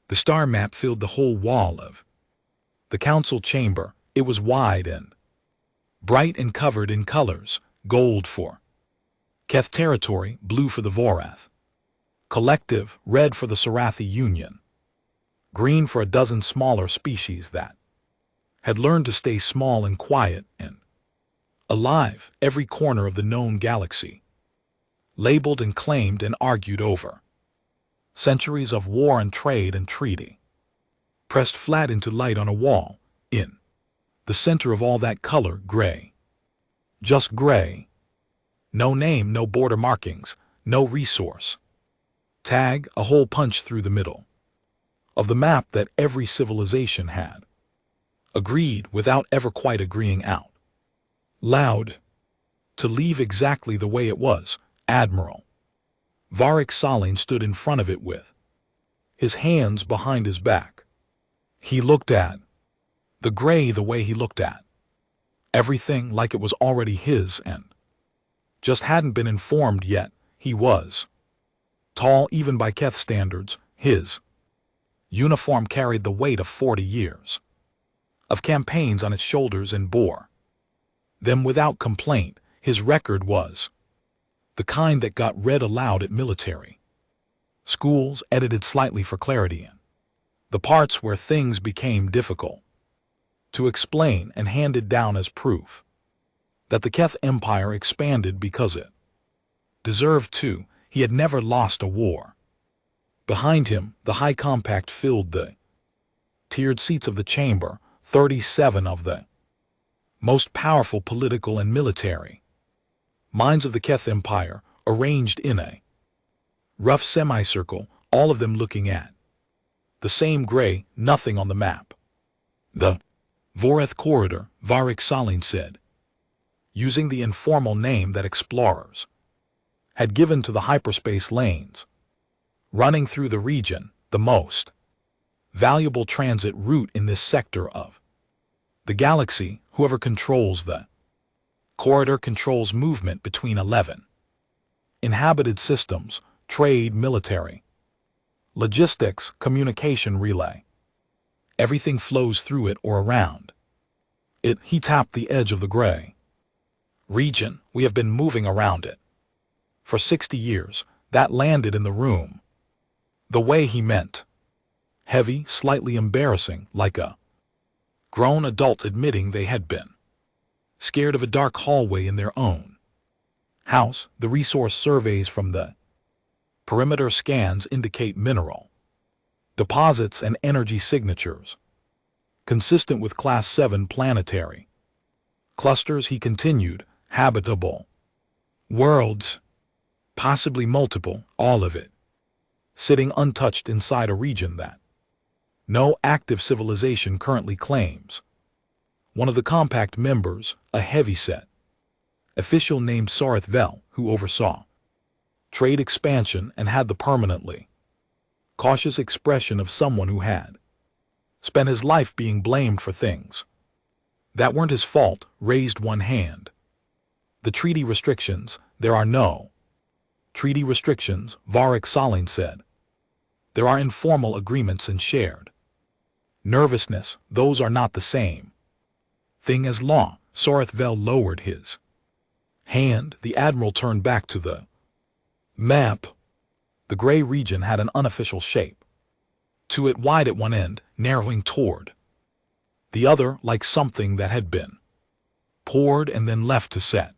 The star map filled the whole wall of the council chamber. It was wide and bright and covered in colors: gold for Keth territory, blue for the Vorath Collective, red for the Sarathi Union, green for a dozen smaller species that had learned to stay small and quiet and alive. Every corner of the known galaxy, labeled and claimed and argued over. Centuries of war and trade and treaty, pressed flat into light on a wall, in the center of all that color, gray. Just gray. No name, no border markings, no resource tag, a hole punched through the middle of the map that every civilization had agreed, without ever quite agreeing out loud, to leave exactly the way it was. Admiral Varric Salin stood in front of it with his hands behind his back. He looked at the gray the way he looked at everything, like it was already his and just hadn't been informed yet. He was tall, even by Keth standards. His uniform carried the weight of 40 years of campaigns on its shoulders and bore them without complaint. His record was the kind that got read aloud at military schools, edited slightly for clarity in the parts where things became difficult to explain, and handed down as proof that the Keth Empire expanded because it deserved to. He had never lost a war. Behind him, the high compact filled the tiered seats of the chamber, 37 of the most powerful political and military minds of the Keth Empire, arranged in a rough semicircle, all of them looking at the same gray nothing on the map. The Vorath Corridor, Varric Salin said, using the informal name that explorers had given to the hyperspace lanes running through the region, the most valuable transit route in this sector of the galaxy. Whoever controls the corridor controls movement between 11 inhabited systems: trade, military, logistics, communication relay. Everything flows through it or around it. He tapped the edge of the gray region. We have been moving around it for 60 years. That landed in the room the way he meant. Heavy, slightly embarrassing, like a grown adult admitting they had been scared of a dark hallway in their own house. The resource surveys from the perimeter scans indicate mineral deposits and energy signatures consistent with Class 7 planetary clusters. He continued, habitable worlds, possibly multiple, all of it sitting untouched inside a region that no active civilization currently claims. One of the compact members, a heavyset official named Sareth Vel, who oversaw trade expansion and had the permanently cautious expression of someone who had spent his life being blamed for things that weren't his fault, raised one hand. The treaty restrictions. There are no treaty restrictions, Varric Salin said. There are informal agreements and shared nervousness. Those are not the same thing as law. Sareth Vel lowered his hand. The admiral turned back to the map. The gray region had an unofficial shape to it, wide at one end, narrowing toward the other, like something that had been poured and then left to set.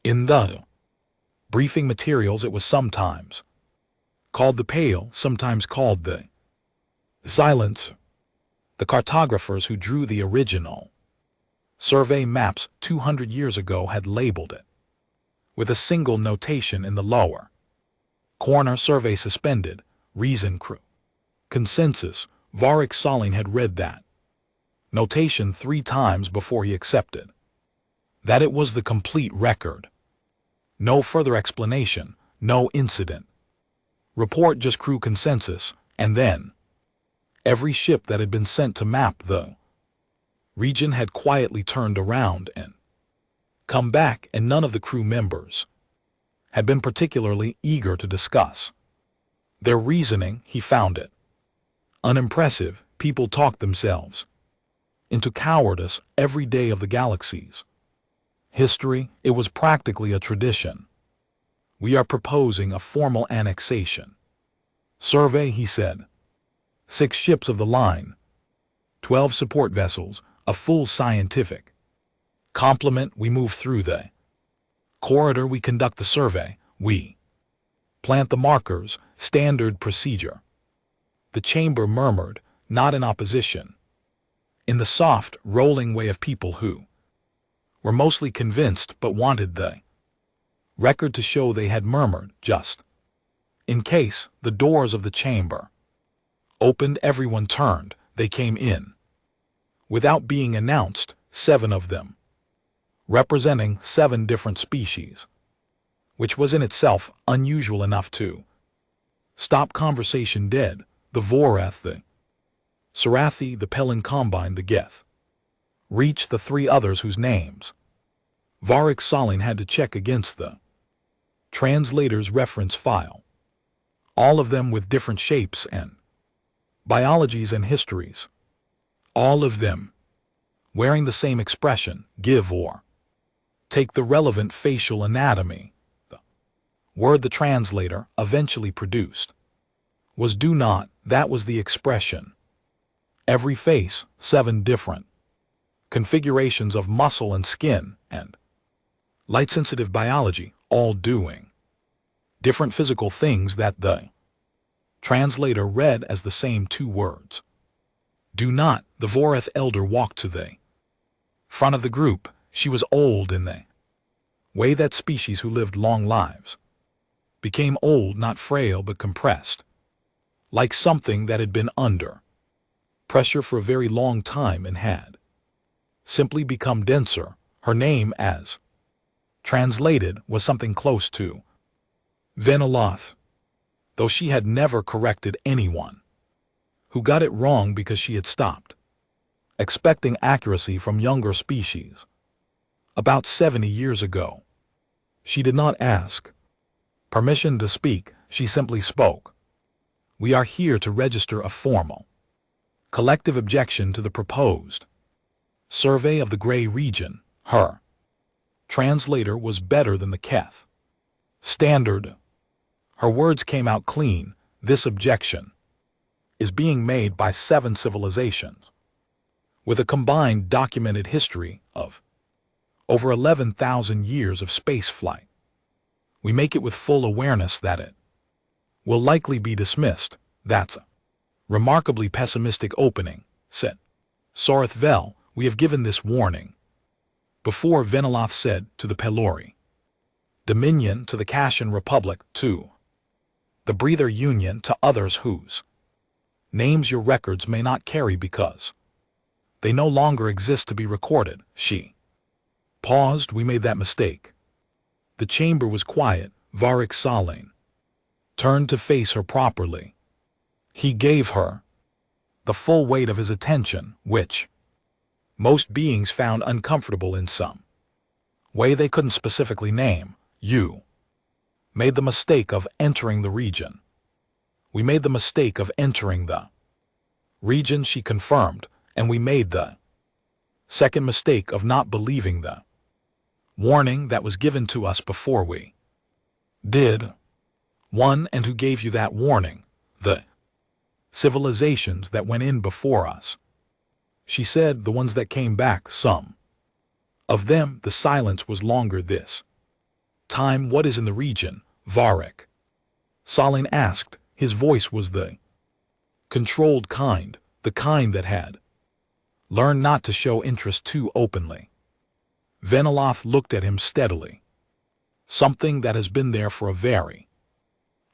In the briefing materials, it was sometimes called the Pale, sometimes called the Silence. The cartographers who drew the original survey maps 200 years ago had labeled it with a single notation in the lower corner: survey suspended, reason crew. Consensus. Varric Salin had read that notation 3 times before he accepted that it was the complete record. No further explanation, no incident report, just crew consensus. And then every ship that had been sent to map the region had quietly turned around and come back, and none of the crew members had been particularly eager to discuss their reasoning. He found it Unimpressive, people talk themselves into cowardice every day of the galaxies. History, it was practically a tradition. We are proposing a formal annexation. Survey, he said. 6 ships of the line, 12 support vessels, a full scientific complement. We move through the corridor, we conduct the survey, we plant the markers, standard procedure. The chamber murmured, not in opposition, in the soft, rolling way of people who were mostly convinced but wanted the record to show they had murmured, just in case. The doors of the chamber opened, everyone turned, they came in. Without being announced, 7 of them, representing 7 different species, which was in itself unusual enough to stop conversation dead. The Vorath, the Sarathi, the Pelin Combine, the Geth, reached the 3 others whose names Varric Salin had to check against the translator's reference file. All of them with different shapes and biologies and histories. All of them wearing the same expression, give or take the relevant facial anatomy. The word the translator eventually produced was do not. That was the expression. Every face, 7 different configurations of muscle and skin and light-sensitive biology, all doing different physical things that the translator read as the same 2 words. Do not. The Vorath elder walked to the front of the group. She was old in the way that species who lived long lives became old, not frail but compressed, like something that had been under pressure for a very long time and had simply become denser. Her name, as translated, was something close to Venaloth, though she had never corrected anyone who got it wrong because she had stopped expecting accuracy from younger species. About 70 years ago, she did not ask permission to speak, she simply spoke. We are here to register a formal collective objection to the proposed survey of the Gray region. Her translator was better than the Keth standard. Her words came out clean. This objection is being made by 7 civilizations with a combined documented history of over 11,000 years of space flight. We make it with full awareness that it will likely be dismissed. That's a remarkably pessimistic opening, said Soreth Vel. We have given this warning before, Venaloth said to the Pelori Dominion, to the Kashan Republic, to the Breather Union, to others whose names your records may not carry because they no longer exist to be recorded. She paused. We made that mistake. The chamber was quiet. Varric Salin turned to face her properly. He gave her the full weight of his attention, which most beings found uncomfortable in some way they couldn't specifically name. You made the mistake of entering the region. We made the mistake of entering the region, she confirmed, and we made the second mistake of not believing the warning that was given to us before we did. One, and who gave you that warning? The civilizations that went in before us. She said, the ones that came back, some of them. The silence was longer this time. What is in the region? Varric Salin asked. His voice was the controlled kind, the kind that had learned not to show interest too openly. Venaloth looked at him steadily. Something that has been there for a very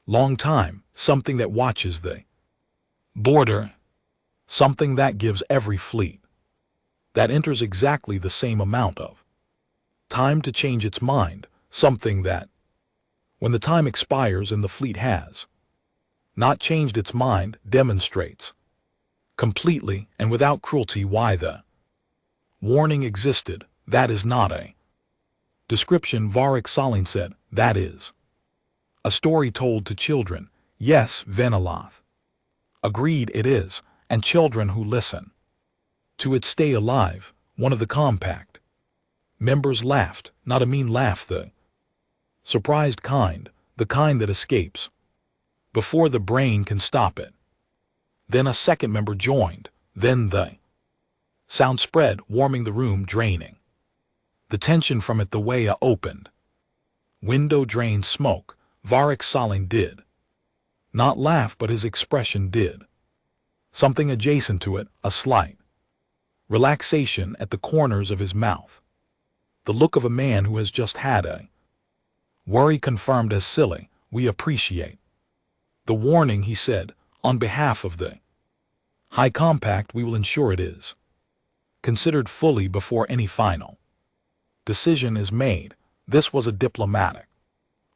long time, something that watches the border, something that gives every fleet that enters exactly the same amount of time to change its mind, something that, when the time expires and the fleet has not changed its mind, demonstrates completely and without cruelty why the warning existed. That is not a description, Varric Salin said. That is a story told to children. Yes, Venaloth Agreed it is, and children who listen. To it stay alive, one of the compact members laughed, not a mean laugh, the surprised kind, the kind that escapes before the brain can stop it. Then a second member joined, then the sound spread, warming the room, draining the tension from it. The way opened. Window drained smoke. Varric Salin did not laugh, but his expression did. Something adjacent to it, a slight relaxation at the corners of his mouth. The look of a man who has just had a worry confirmed as silly. We appreciate the warning, he said. On behalf of the High Compact, we will ensure it is considered fully before any final decision is made. This was a diplomatic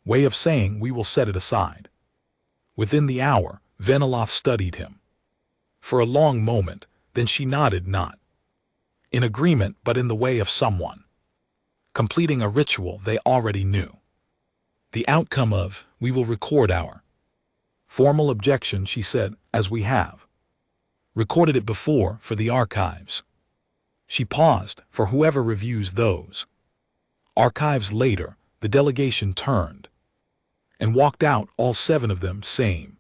way of saying we will set it aside. Within the hour, Veniloff studied him for a long moment, then she nodded, not in agreement but in the way of someone completing a ritual they already knew the outcome of. We will record our formal objection, she said, as we have recorded it before for the archives. She paused. For whoever reviews those archives later. The delegation turned and walked out, all 7 of them, same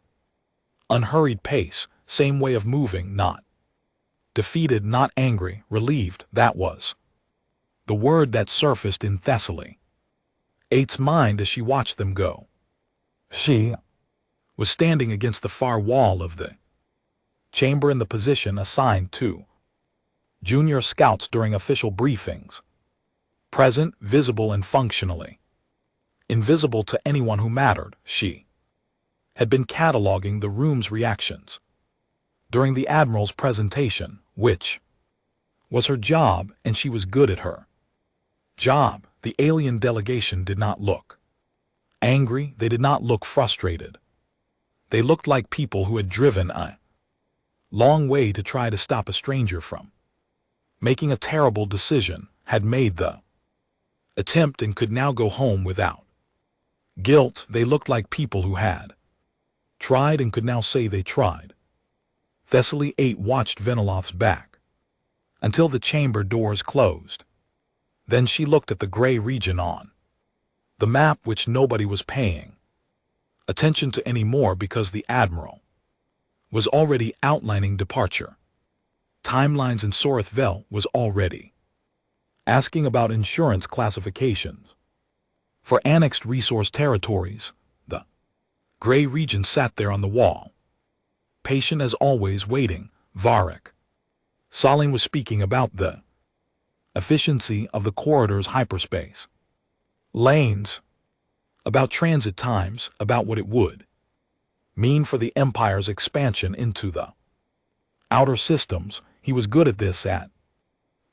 unhurried pace, same way of moving, not defeated, not angry, relieved. That was the word that surfaced in Thessaly Eight's mind as she watched them go. She was standing against the far wall of the chamber in the position assigned to junior scouts during official briefings. Present, visible, and functionally invisible to anyone who mattered. She had been cataloging the room's reactions during the Admiral's presentation, which was her job, and she was good at her job. The alien delegation did not look angry. They did not look frustrated. They looked like people who had driven a long way to try to stop a stranger from making a terrible decision, had made the attempt and could now go home without guilt. They looked like people who had tried and could now say they tried. Thessaly 8 watched Veniloff's back until the chamber doors closed. Then she looked at the gray region on the map, which nobody was paying attention to anymore because the Admiral was already outlining departure timelines, and Sorith Vel was already asking about insurance classifications for annexed resource territories. The gray region sat there on the wall, patient as always, waiting. Varric Salin was speaking about the efficiency of the corridor's hyperspace lanes, about transit times, about what it would mean for the Empire's expansion into the outer systems. He was good at this, at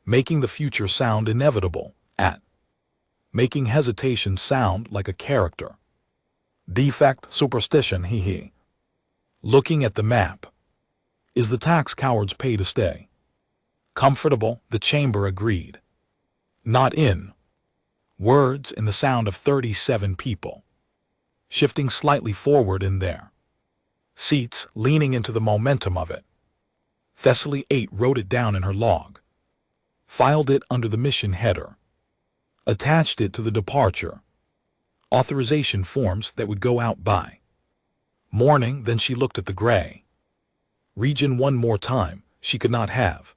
making the future sound inevitable, at making hesitation sound like a character defect, superstition. He looking at the map. Is the tax cowards pay to stay comfortable? The chamber agreed. Not in words, in the sound of 37 people shifting slightly forward in their seats, leaning into the momentum of it. Thessaly 8 wrote it down in her log, filed it under the mission header, attached it to the departure authorization forms that would go out by morning. Then she looked at the gray region one more time. She could not have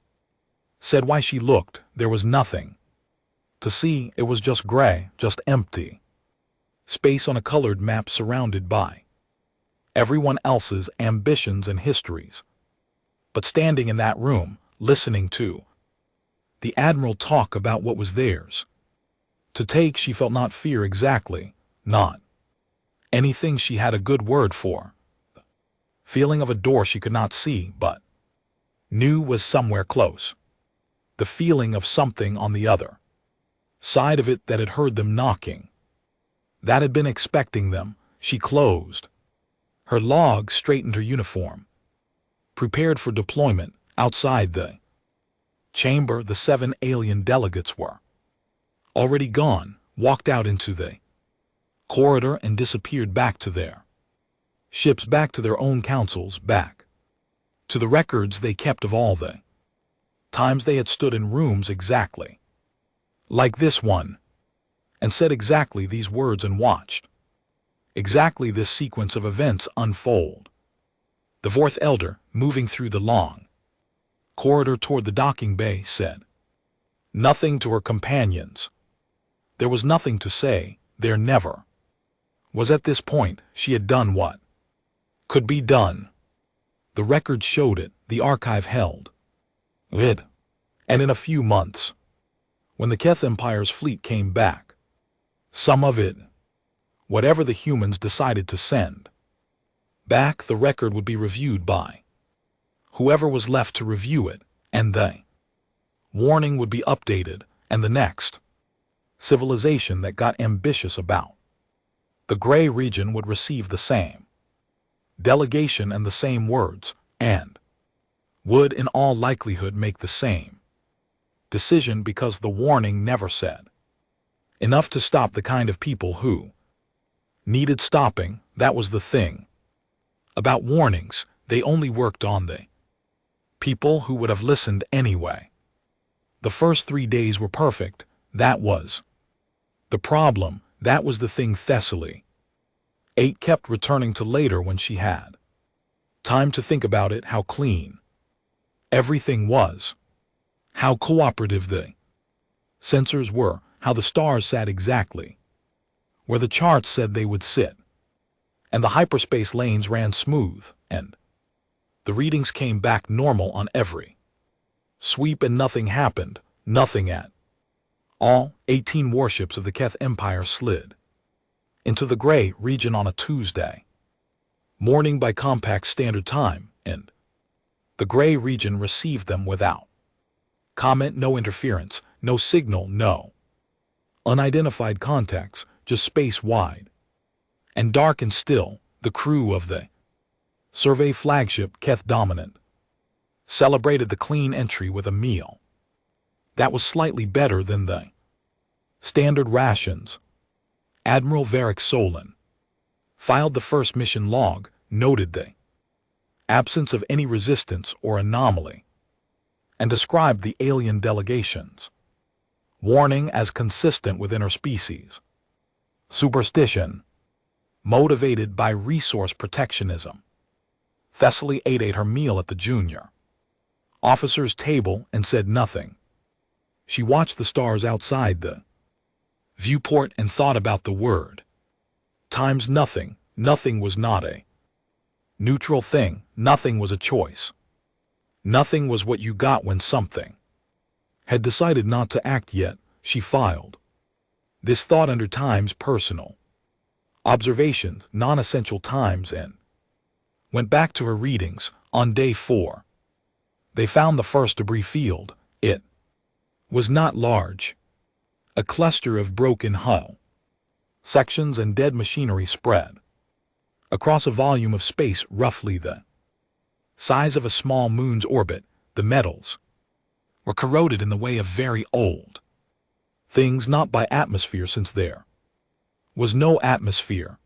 said why she looked. There was nothing to see. It was just gray, just empty space on a colored map surrounded by everyone else's ambitions and histories. But standing in that room, listening to the Admiral talk about what was theirs to take, she felt not fear exactly, not anything she had a good word for. The feeling of a door she could not see but knew was somewhere close. The feeling of something on the other side of it that had heard them knocking, that had been expecting them. She closed her log, straightened her uniform, prepared for deployment. Outside the chamber, the 7 alien delegates were already gone, walked out into the corridor and disappeared back to their ships, back to their own councils, back to the records they kept of all the times they had stood in rooms exactly like this one, and said exactly these words and watched exactly this sequence of events unfold. The fourth elder, moving through the long corridor toward the docking bay, said nothing to her companions. There was nothing to say, there never was. At this point, she had done what could be done. The record showed it, the archive held it, and in a few months, when the Keth Empire's fleet came back, some of it, whatever the humans decided to send back, the record would be reviewed by whoever was left to review it, and the warning would be updated, and the next civilization that got ambitious about the Gray region would receive the same delegation and the same words, and would in all likelihood make the same decision, because the warning never said enough to stop the kind of people who needed stopping. That was the thing about warnings, they only worked on the people who would have listened anyway. The first 3 days were perfect, that was the problem, that was the thing Thessaly 8 kept returning to later when she had time to think about it, how clean everything was, how cooperative the sensors were, how the stars sat exactly where the charts said they would sit, and the hyperspace lanes ran smooth, and the readings came back normal on every sweep, and nothing happened, nothing at all. 18 warships of the Keth Empire slid into the Gray region on a Tuesday morning by Compact Standard Time, and the Gray region received them without comment, no interference, no signal, no unidentified contacts, just space-wide and dark and still. The crew of the survey flagship Keth Dominant celebrated the clean entry with a meal that was slightly better than the standard rations. Admiral Varric Solon filed the first mission log, noted the absence of any resistance or anomaly, and described the alien delegation's warning as consistent with interspecies superstition, motivated by resource protectionism. Thessaly 8 ate her meal at the junior officer's table and said nothing. She watched the stars outside the viewport and thought about the word times nothing. Nothing was not a neutral thing, nothing was a choice. Nothing was what you got when something had decided not to act yet. She filed this thought under times personal observations, non-essential times, and went back to her readings. On day 4, they found the first debris field. It was not large. A cluster of broken hull sections and dead machinery spread across a volume of space roughly the size of a small moon's orbit. The metals were corroded in the way of very old things, not by atmosphere, since there was no atmosphere,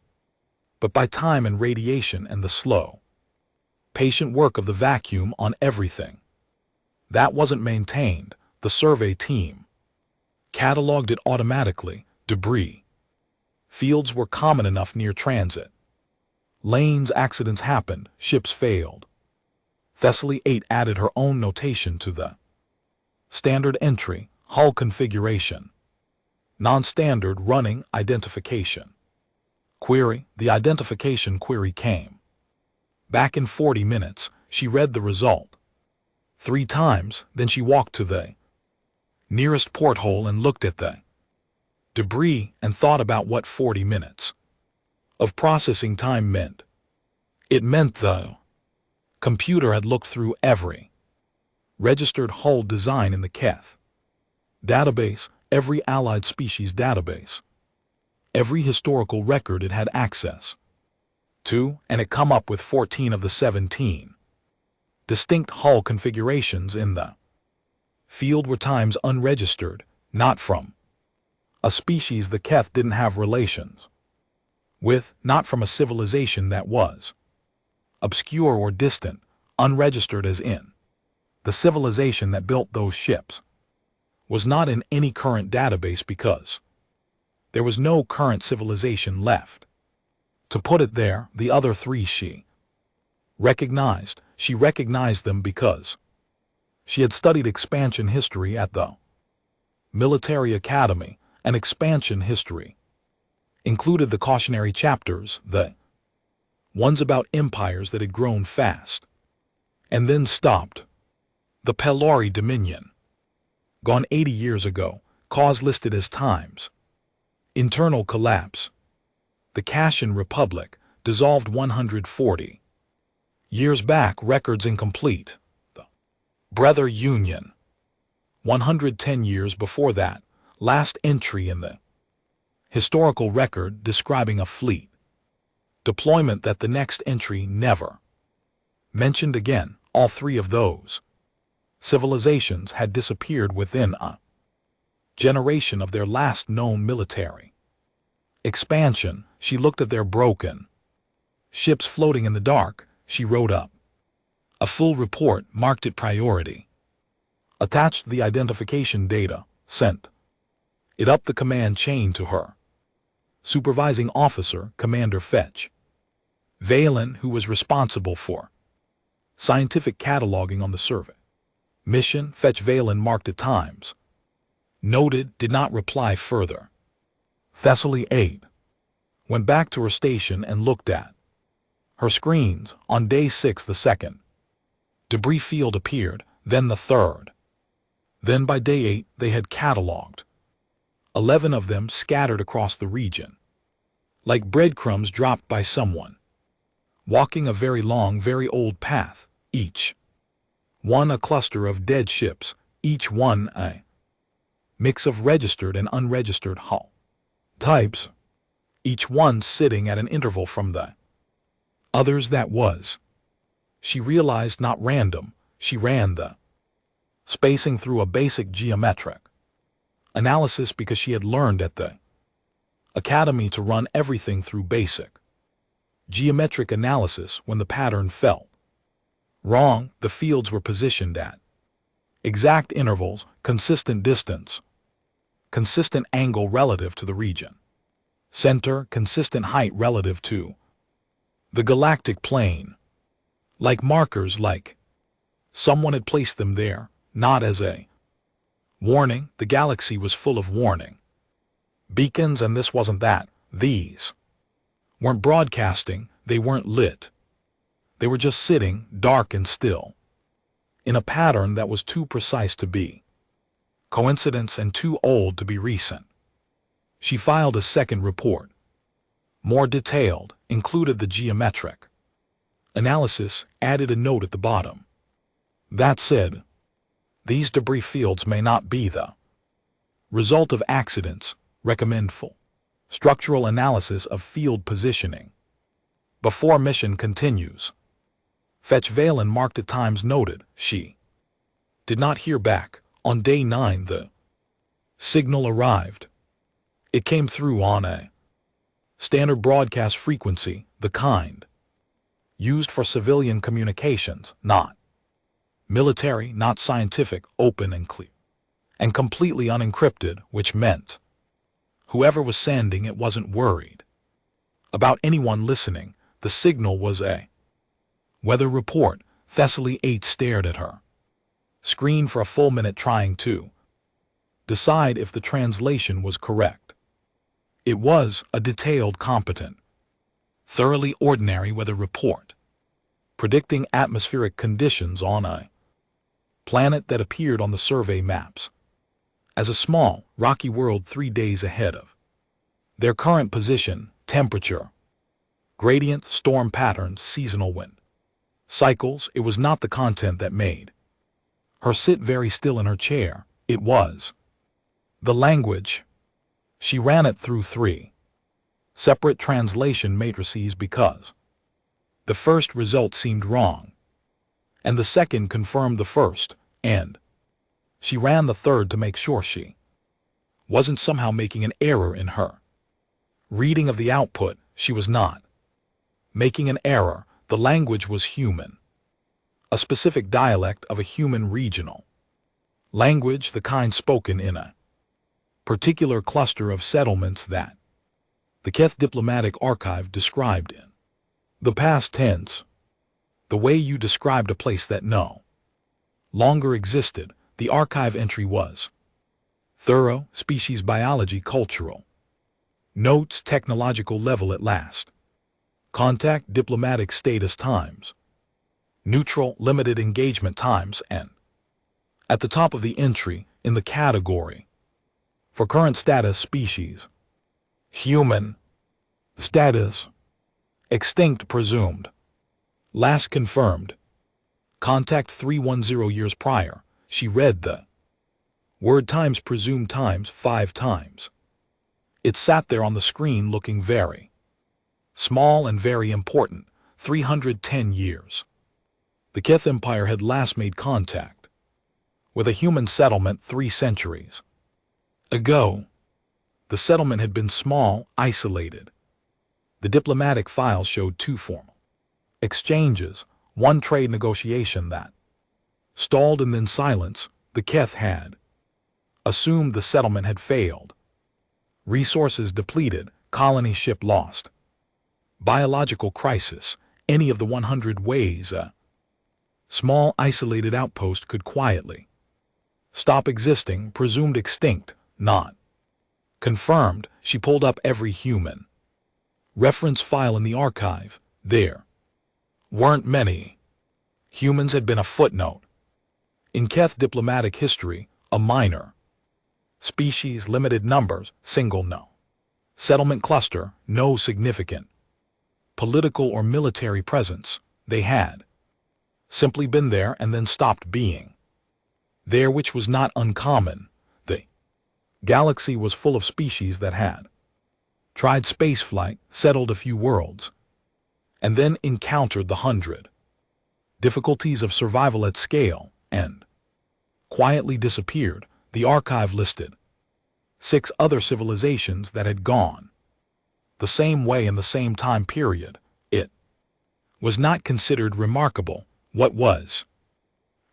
but by time and radiation and the slow, patient work of the vacuum on everything that wasn't maintained. The survey team cataloged it automatically. Debris fields were common enough near transit lanes. Accidents happened, ships failed. Thessaly 8 added her own notation to the standard entry: hull configuration, non-standard running identification query. The identification query came back in 40 minutes. She read the result 3 times, then she walked to the nearest porthole and looked at the debris and thought about what 40 minutes of processing time meant. It meant the computer had looked through every registered hull design in the Keth database, every allied species database, every historical record it had access to, and it come up with 14 of the 17 distinct hull configurations in the field were times unregistered, not from a species the Keth didn't have relations with, not from a civilization that was obscure or distant, unregistered as in the civilization that built those ships, was not in any current database because there was no current civilization left. To put it there, the other three she recognized them because she had studied expansion history at the military academy, and expansion history included the cautionary chapters, the ones about empires that had grown fast and then stopped. The Pelori Dominion, gone 80 years ago, cause listed as times. Internal collapse. The Kashan Republic, dissolved 140 years back, records incomplete. The Brother Union, 110 years before that, last entry in the historical record describing a fleet deployment that the next entry never mentioned again. All three of those civilizations had disappeared within a generation of their last known military expansion. She looked at their broken ships floating in the dark. She wrote up a full report, marked it priority, attached the identification data, sent it up the command chain to her supervising officer, Commander Fetch Valen, who was responsible for scientific cataloging on the survey mission. Fetch Valen marked it times. Noted, did not reply further. Thessaly 8 went back to her station and looked at her screens. On day 6, the second debris field appeared, then the third. Then by day 8, they had cataloged 11 of them scattered across the region, like breadcrumbs dropped by someone walking a very long, very old path, each one a cluster of dead ships, each one a mix of registered and unregistered hull types, each one sitting at an interval from the others. That was, she realized, not random. She ran the spacing through a basic geometric analysis because she had learned at the academy to run everything through basic geometric analysis. When the pattern felt wrong, the fields were positioned at exact intervals, consistent distance, consistent angle relative to the region center, consistent height relative to the galactic plane, like markers, like someone had placed them there, not as a warning. The galaxy was full of warning beacons, and this wasn't that. These weren't broadcasting, they weren't lit. They were just sitting, dark and still, in a pattern that was too precise to be coincidence and too old to be recent. She filed a second report, more detailed, included the geometric analysis, added a note at the bottom that said, these debris fields may not be the result of accidents. Recommend full structural analysis of field positioning before mission continues. Fetch Valen marked at times. Noted, she did not hear back. On day 9, the signal arrived. It came through on a standard broadcast frequency, the kind used for civilian communications, not military, not scientific, open and clear, and completely unencrypted, which meant whoever was sending it wasn't worried about anyone listening. The signal was a weather report. Thessaly 8 stared at her screen for a full minute, trying to decide if the translation was correct. It was a detailed, competent, thoroughly ordinary weather report, predicting atmospheric conditions on a planet that appeared on the survey maps as a small, rocky world 3 days ahead of their current position. Temperature, gradient, storm patterns, seasonal wind cycles. It was not the content that made her sit very still in her chair. It was the language. She ran it through 3 separate translation matrices because the first result seemed wrong, and the second confirmed the first, and she ran the third to make sure she wasn't somehow making an error in her reading of the output. She was not making an error. The language was human. a specific dialect of a human regional language, the kind spoken in a particular cluster of settlements that the Keth Diplomatic Archive described in the past tense, the way you described a place that no longer existed. The archive entry was thorough, species biology, cultural notes, technological level at last, contact, diplomatic status times, neutral, limited engagement times, and at the top of the entry, in the category for current status, species, human status, extinct, presumed, last confirmed, contact 310 years prior. She read the word times, presumed times 5 times. It sat there on the screen looking very small and very important. 310 years. The Keth Empire had last made contact with a human settlement 3 centuries ago. The settlement had been small, isolated. The diplomatic files showed 2 formal exchanges, 1 trade negotiation that stalled, and then silence. The Keth had assumed the settlement had failed. Resources depleted, colony ship lost. Biological crisis, any of the 100 ways a small isolated outpost could quietly stop existing, presumed extinct, not confirmed. She pulled up every human reference file in the archive. There weren't many. Humans had been a footnote in Keth diplomatic history, a minor species, limited numbers, single no settlement cluster, no significant political or military presence. They had simply been there and then stopped being there, which was not uncommon. The galaxy was full of species that had tried spaceflight, settled a few worlds, and then encountered the 100 difficulties of survival at scale, and quietly disappeared. The archive listed 6 other civilizations that had gone the same way in the same time period. It was not considered remarkable. What was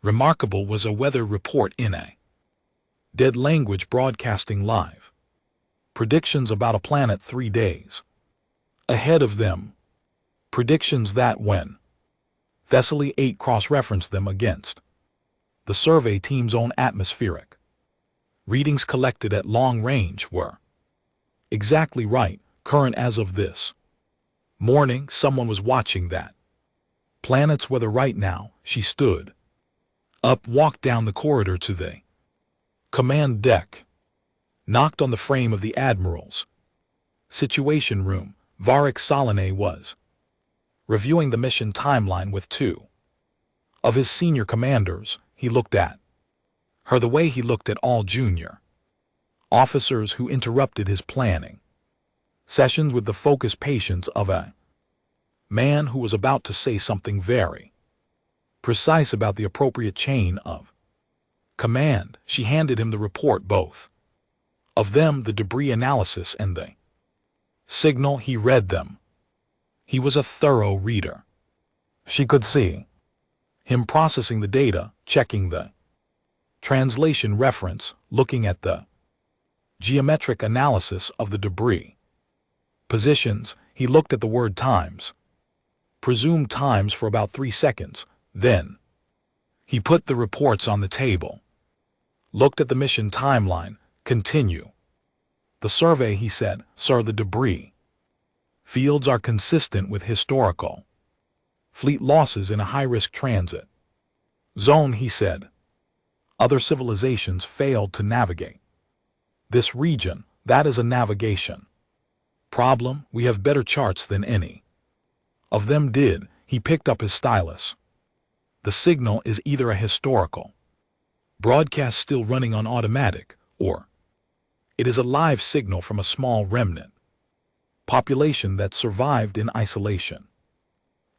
remarkable was a weather report in a dead language broadcasting live predictions about a planet 3 days ahead of them. Predictions that, when Thessaly 8 cross-referenced them against the survey team's own atmospheric readings collected at long range, were exactly right, current as of this morning. Someone was watching that planet's weather right now. She stood up, walked down the corridor to the command deck, knocked on the frame of the Admiral's situation room. Varric Solane was reviewing the mission timeline with 2 of his senior commanders. He looked at her the way he looked at all junior officers who interrupted his planning sessions with the focused patience of a man who was about to say something very precise about the appropriate chain of command. She handed him the report, both of them, the debris analysis and the signal. He read them. He was a thorough reader. She could see him processing the data, checking the translation reference, looking at the geometric analysis of the debris positions. He looked at the word times, presumed times, for about 3 seconds. Then he put the reports on the table, looked at the mission timeline. Continue the survey, he said. Sir, the debris fields are consistent with historical fleet losses in a high-risk transit zone, he said. Other civilizations failed to navigate this region. That is a navigation problem. We have better charts than any of them did. He picked up his stylus. The signal is either a historical broadcast still running on automatic, or it is a live signal from a small remnant population that survived in isolation.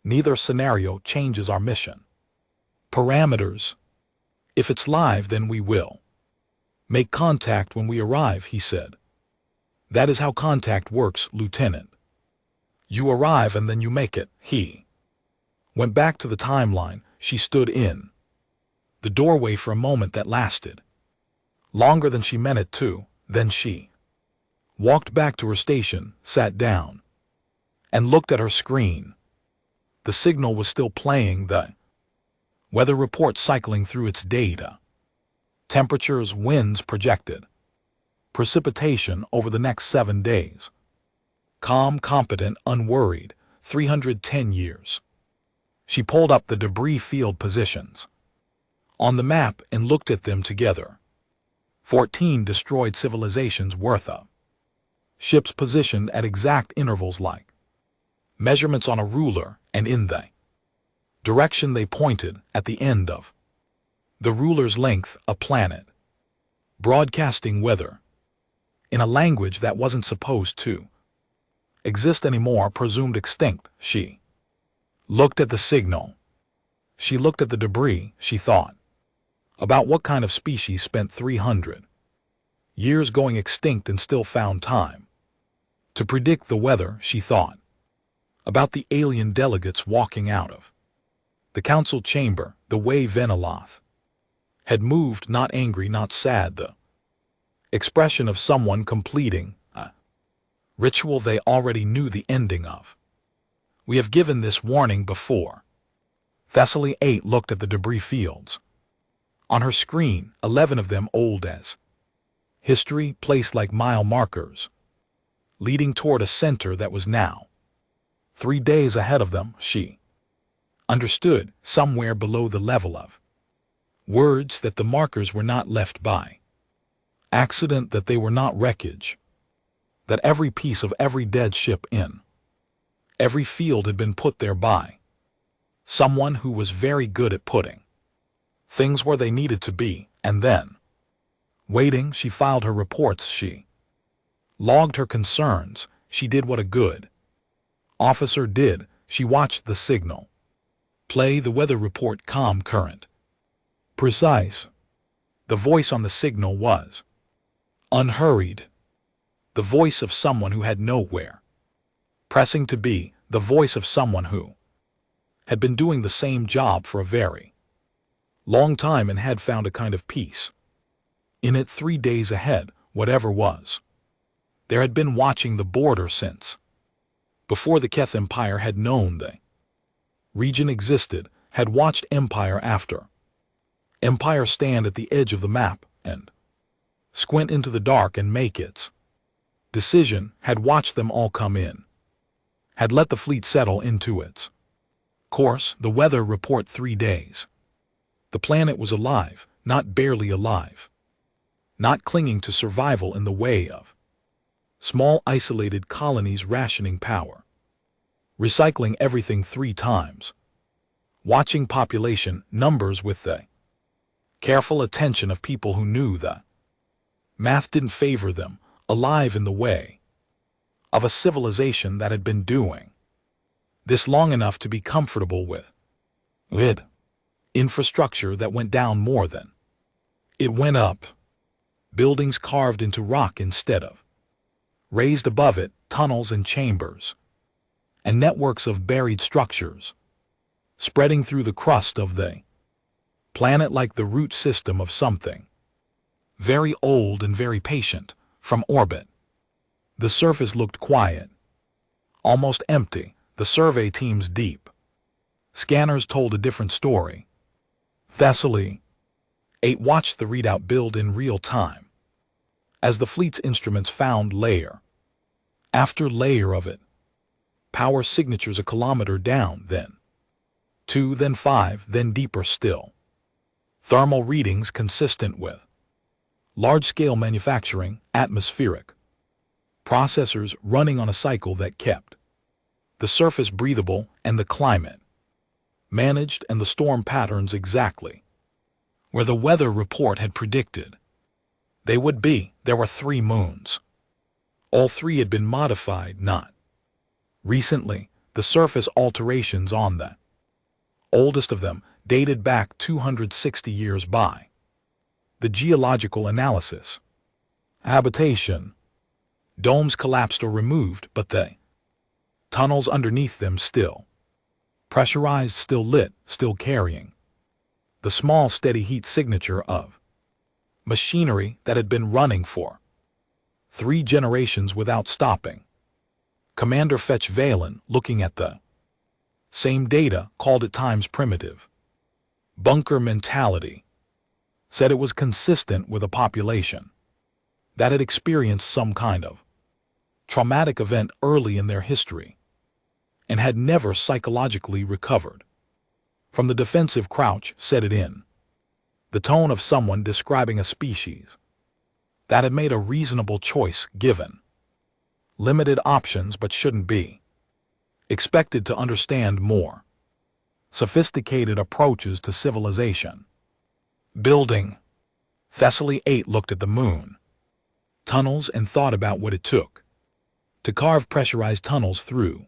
Neither scenario changes our mission parameters. If it's live, then we will make contact when we arrive, he said. That is how contact works, Lieutenant. You arrive and then you make it. He went back to the timeline. she stood in the doorway for a moment that lasted longer than she meant it to. Then she walked back to her station, sat down, and looked at her screen. The signal was still playing, the weather report cycling through its data. Temperatures, winds projected. Precipitation over the next 7 days. Calm, competent, unworried, 310 years. She pulled up the debris field positions on the map and looked at them together. 14 destroyed civilizations worth of ships positioned at exact intervals like measurements on a ruler, and in the direction they pointed at the end of the ruler's length, a planet. Broadcasting weather in a language that wasn't supposed to exist anymore, presumed extinct. She looked at the signal. She looked at the debris. She thought about what kind of species spent 300 years going extinct and still found time to predict the weather. She thought about the alien delegates walking out of the council chamber, the way Veneloth had moved, not angry, not sad, the expression of someone completing a ritual they already knew the ending of. We have given this warning before. Thessaly 8 looked at the debris fields. On her screen, 11 of them old as history, placed like mile markers, leading toward a center that was now 3 days ahead of them. She understood, somewhere below the level of words, that the markers were not left by accident, that they were not wreckage, that every piece of every dead ship in every field had been put there by someone who was very good at putting things where they needed to be, and then waiting. She filed her reports. She logged her concerns. She did what a good officer did. She watched the signal play, the weather report, calm, current, precise. The voice on the signal was unhurried, the voice of someone who had nowhere pressing to be, the voice of someone who had been doing the same job for a very long time and had found a kind of peace in it 3 days ahead. Whatever was there had been watching the border since before the Keth Empire had known the region existed, had watched empire after empire stand at the edge of the map and squint into the dark and make its decision, had watched them all come in, had let the fleet settle into its course. The weather report 3 days. The planet was alive, not barely alive, not clinging to survival in the way of small isolated colonies rationing power, recycling everything 3 times, watching population numbers with the careful attention of people who knew the math didn't favor them, alive in the way of a civilization that had been doing this long enough to be comfortable with it. Infrastructure that went down more than it went up. Buildings carved into rock instead of raised above it, tunnels and chambers, and networks of buried structures spreading through the crust of the planet like the root system of something very old and very patient. From orbit, the surface looked quiet, almost empty. The survey team's deep scanners told a different story. Thessaly 8 watched the readout build in real time as the fleet's instruments found layer after layer of it. Power signatures a kilometer down, then 2, then 5, then deeper still. Thermal readings consistent with large-scale manufacturing, atmospheric processors running on a cycle that kept the surface breathable and the climate managed, and the storm patterns exactly where the weather report had predicted they would be. There were 3 moons. All 3 had been modified, not recently. The surface alterations on the oldest of them dated back 260 years by the geological analysis. Habitation. Domes collapsed or removed, but the tunnels underneath them still Pressurized, still lit, still carrying. The small, steady heat signature of machinery that had been running for 3 generations without stopping. Commander Fetch Valen, looking at the same data, called it times primitive. Bunker mentality. Said it was consistent with a population that had experienced some kind of traumatic event early in their history and had never psychologically recovered from the defensive crouch set it in. The tone of someone describing a species that had made a reasonable choice given limited options but shouldn't be expected to understand more sophisticated approaches to civilization. Building. Thessaly 8 looked at the moon, tunnels, and thought about what it took to carve pressurized tunnels through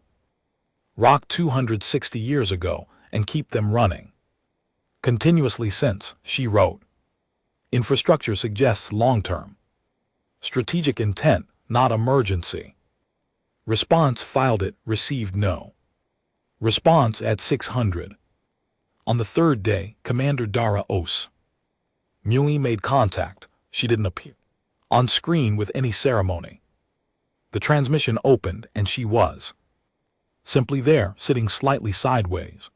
rock 260 years ago and keep them running continuously since, she wrote. Infrastructure suggests long-term strategic intent, not emergency. Response filed it, received no response at 600. On the third day, Commander Dara Os Mui made contact. She didn't appear on screen with any ceremony. The transmission opened and she was simply there, sitting slightly sideways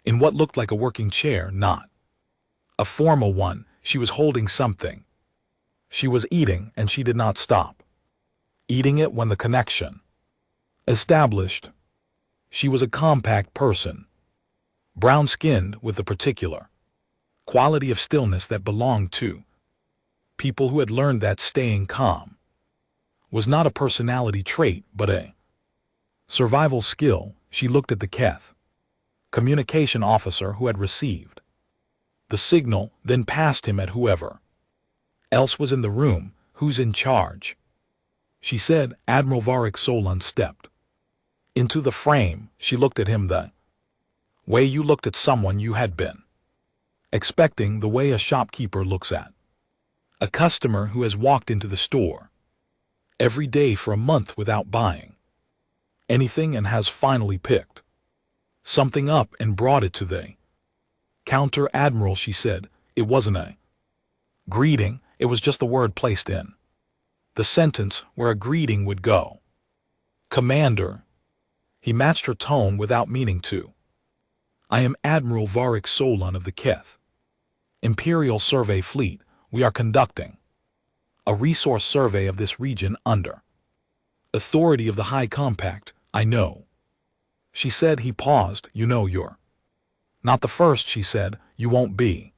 in what looked like a working chair, not a formal one. She was holding something. She was eating, and she did not stop eating it when the connection established. She was a compact person, brown-skinned, with the particular quality of stillness that belonged to people who had learned that staying calm was not a personality trait but a survival skill. She looked at the Keth communication officer who had received the signal, then passed him at whoever else was in the room. Who's in charge? She said. Admiral Varric Solon stepped into the frame. She looked at him the way you looked at someone you had been expecting, the way a shopkeeper looks at a customer who has walked into the store every day for a month without buying anything and has finally picked something up and brought it to the counter. Admiral, she said. It wasn't a greeting, it was just the word placed in the sentence where a greeting would go. Commander. He matched her tone without meaning to. I am Admiral Varric Solon of the Keth Imperial Survey Fleet. We are conducting a resource survey of this region under authority of the High Compact. I know. She said. He paused. You know you're not the first, she said. You won't be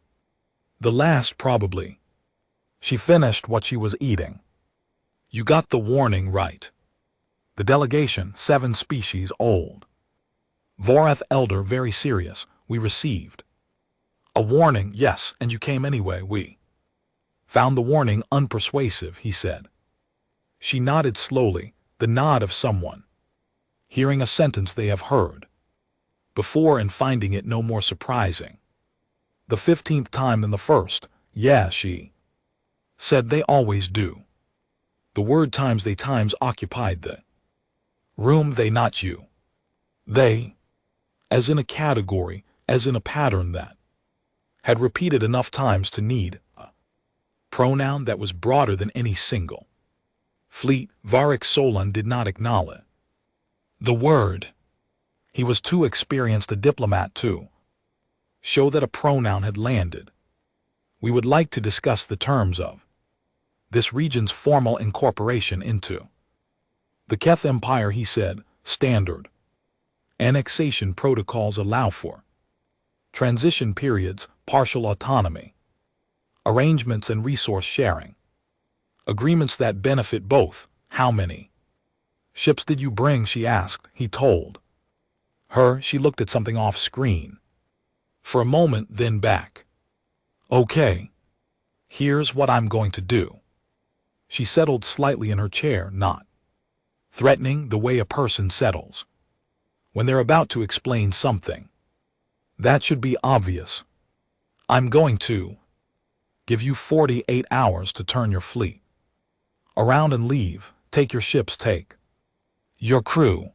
the last, probably. She finished what she was eating. You got the warning right. The delegation, 7 species old. Vorath Elder, very serious. We received a warning, yes, and you came anyway. We found the warning unpersuasive, he said. She nodded slowly, the nod of someone hearing a sentence they have heard before and finding it no more surprising. The 15th time than the first. Yeah, she said. They always do. The word times they times occupied the room. They, not you. They, as in a category, as in a pattern that had repeated enough times to need a pronoun that was broader than any single fleet. Varric Solon did not acknowledge the word. He was too experienced a diplomat to show that a pronoun had landed. We would like to discuss the terms of this region's formal incorporation into the Keth Empire, he said. Standard annexation protocols allow for transition periods, partial autonomy, arrangements and resource sharing, agreements that benefit both. How many ships did you bring? She asked. He told her. She looked at something off screen for a moment, then back. Okay. Here's what I'm going to do. She settled slightly in her chair, not threatening, the way a person settles when they're about to explain something that should be obvious. I'm going to give you 48 hours to turn your fleet around and leave. Take your ships, take your crew.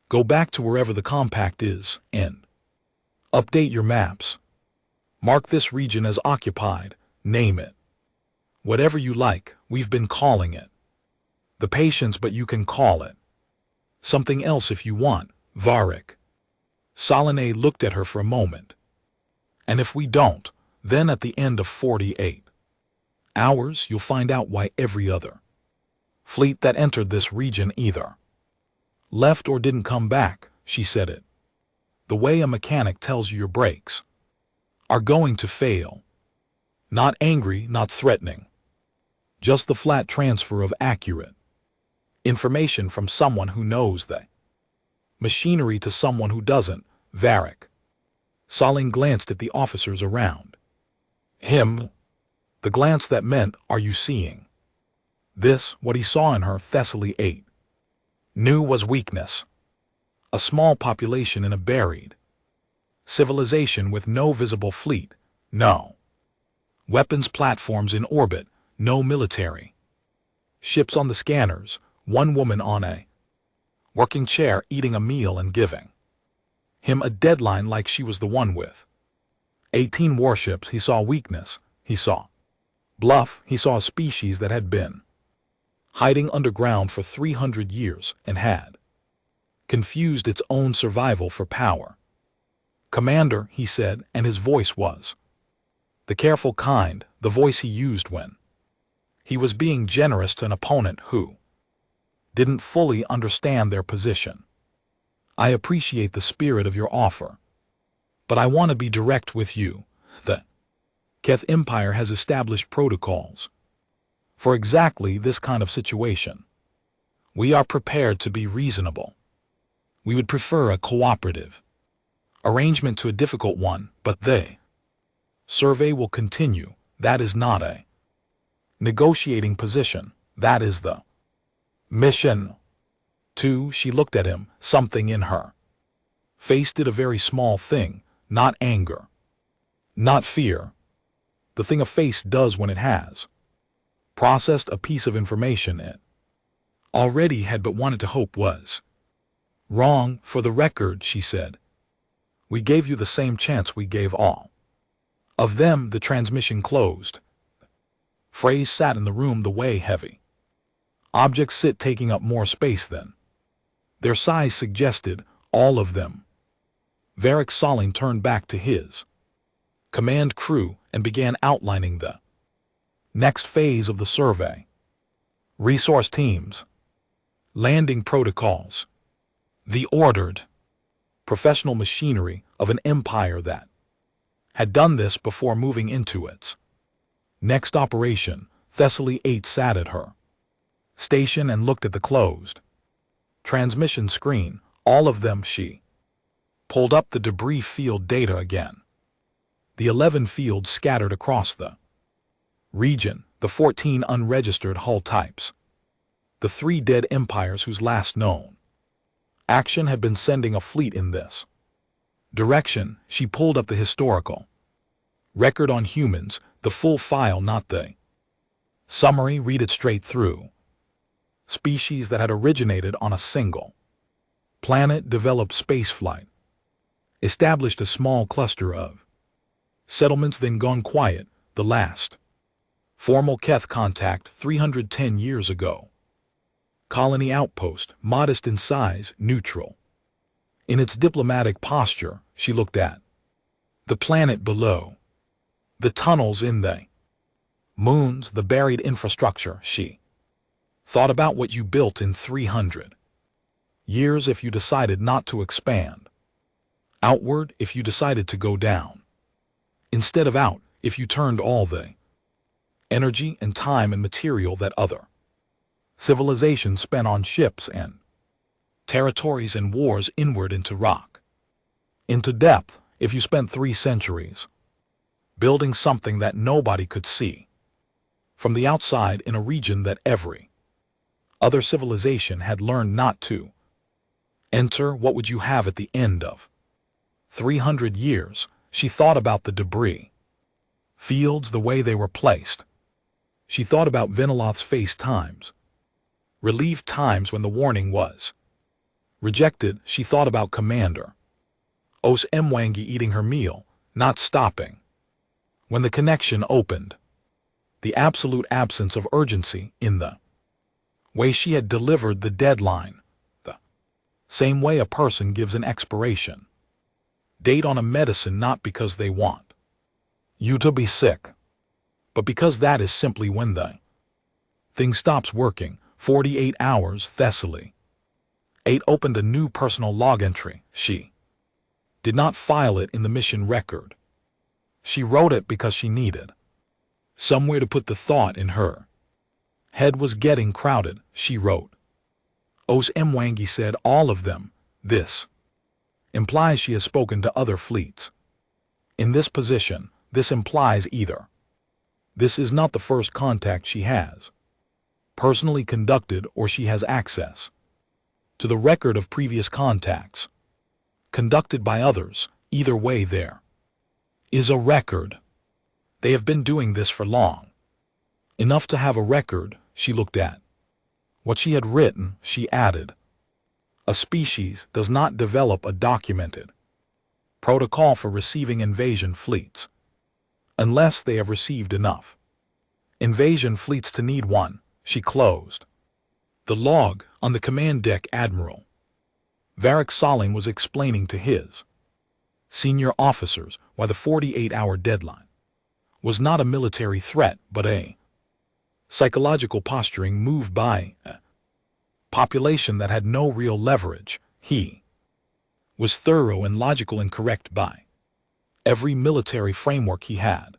Go back to wherever the compact is and update your maps. Mark this region as occupied. Name it. Whatever you like, we've been calling it. The Patience, but you can call it something else if you want, Varric. Solane looked at her for a moment. And if we don't, then at the end of 48 hours you'll find out why every other fleet that entered this region either left or didn't come back, she said it. The way a mechanic tells you your brakes are going to fail. Not angry, not threatening. Just the flat transfer of accurate information from someone who knows the machinery to someone who doesn't, Varric. Solane glanced at the officers around him. The glance that meant, are you seeing this? What he saw in her, Thessaly 8 knew was weakness. A small population in a buried civilization with no visible fleet, no weapons platforms in orbit, no military ships on the scanners, one woman on a working chair eating a meal and giving him a deadline like she was the one with 18 warships. He saw weakness. He saw bluff. He saw a species that had been hiding underground for 300 years and had confused its own survival for power. Commander, he said, and his voice was the careful kind, the voice he used when he was being generous to an opponent who didn't fully understand their position. I appreciate the spirit of your offer, but I want to be direct with you. The Keth Empire has established protocols for exactly this kind of situation. We are prepared to be reasonable. We would prefer a cooperative arrangement to a difficult one, but the survey will continue. That is not a negotiating position. That is the mission. Too, she looked at him. Something in her face did a very small thing, not anger, not fear. The thing a face does when it has processed a piece of information it already had but wanted to hope was wrong. For the record, she said, we gave you the same chance we gave all of them. The transmission closed. Phrase sat in the room the way heavy objects sit, taking up more space than their size suggested, all of them. Varric Solane turned back to his command crew and began outlining the next phase of the survey. Resource teams, landing protocols, the ordered, professional machinery of an empire that had done this before moving into its next operation. Thessaly 8 sat at her station and looked at the closed transmission screen. All of them. She pulled up the debris field data again. The 11 fields scattered across the region, the 14 unregistered hull types, the 3 dead empires whose last known action had been sending a fleet in this direction. She pulled up the historical record on humans, the full file, not the summary. Read it straight through. Species that had originated on a single planet, developed spaceflight, established a small cluster of settlements, then gone quiet. The last formal Keth contact 310 years ago. Colony outpost, modest in size, neutral in its diplomatic posture. She looked at the planet below, the tunnels in the moons, the buried infrastructure. She thought about what you built in 300 years if you decided not to expand outward, if you decided to go down instead of out, if you turned all the energy and time and material that other civilizations spent on ships and territories and wars inward into rock, into depth, if you spent 3 centuries building something that nobody could see from the outside in a region that every other civilization had learned not to enter, what would you have at the end of 300 years? She thought about the debris fields, the way they were placed. She thought about Veniloth's face times, relieved times when the warning was Rejected, she thought about Commander Os Mwangi eating her meal, not stopping. When the connection opened, the absolute absence of urgency in the way she had delivered the deadline, the same way a person gives an expiration date on a medicine not because they want you to be sick, but because that is simply when the thing stops working. 48 hours. Thessaly 8 opened a new personal log entry. She did not file it in the mission record. She wrote it because she needed somewhere to put the thought in her head was getting crowded. She wrote, Os Mwangi said all of them. This implies she has spoken to other fleets. In this position, this implies either this is not the first contact she has personally conducted, or she has access to the record of previous contacts conducted by others. Either way, there is a record. They have been doing this for long enough to have a record. She looked at what she had written. She added, a species does not develop a documented protocol for receiving invasion fleets unless they have received enough invasion fleets to need one. She closed the log on the command deck. Admiral Varric Saling was explaining to his senior officers why the 48-hour deadline was not a military threat but a psychological posturing move by a population that had no real leverage. He was thorough and logical and correct by every military framework he had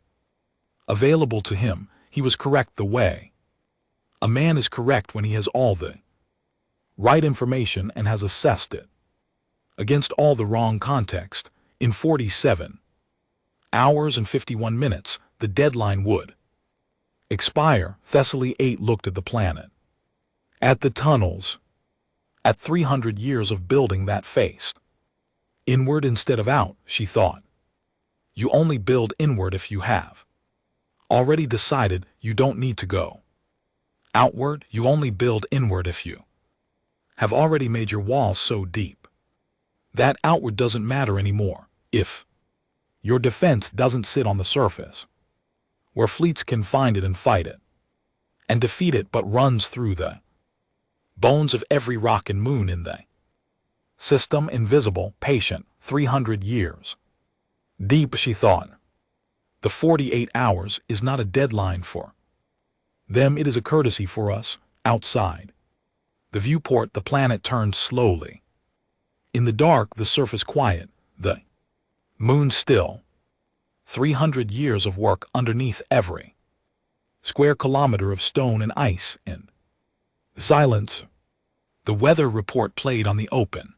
available to him. He was correct the way a man is correct when he has all the right information and has assessed it against all the wrong context. In 47 hours and 51 minutes, the deadline would expire. Thessaly 8 looked at the planet, at the tunnels, at 300 years of building that faced inward instead of out. She thought, you only build inward if you have already decided you don't need to go outward. You only build inward if you have already made your walls so deep that outward doesn't matter anymore. If your defense doesn't sit on the surface, where fleets can find it and fight it and defeat it, but runs through the bones of every rock and moon in the system, invisible, patient, 300 years deep. She thought, the 48 hours is not a deadline for them. It is a courtesy for us. Outside the viewport, the planet turned slowly. In the dark, the surface quiet, the moon still. 300 years of work underneath every square kilometer of stone and ice and silence. The weather report played on the open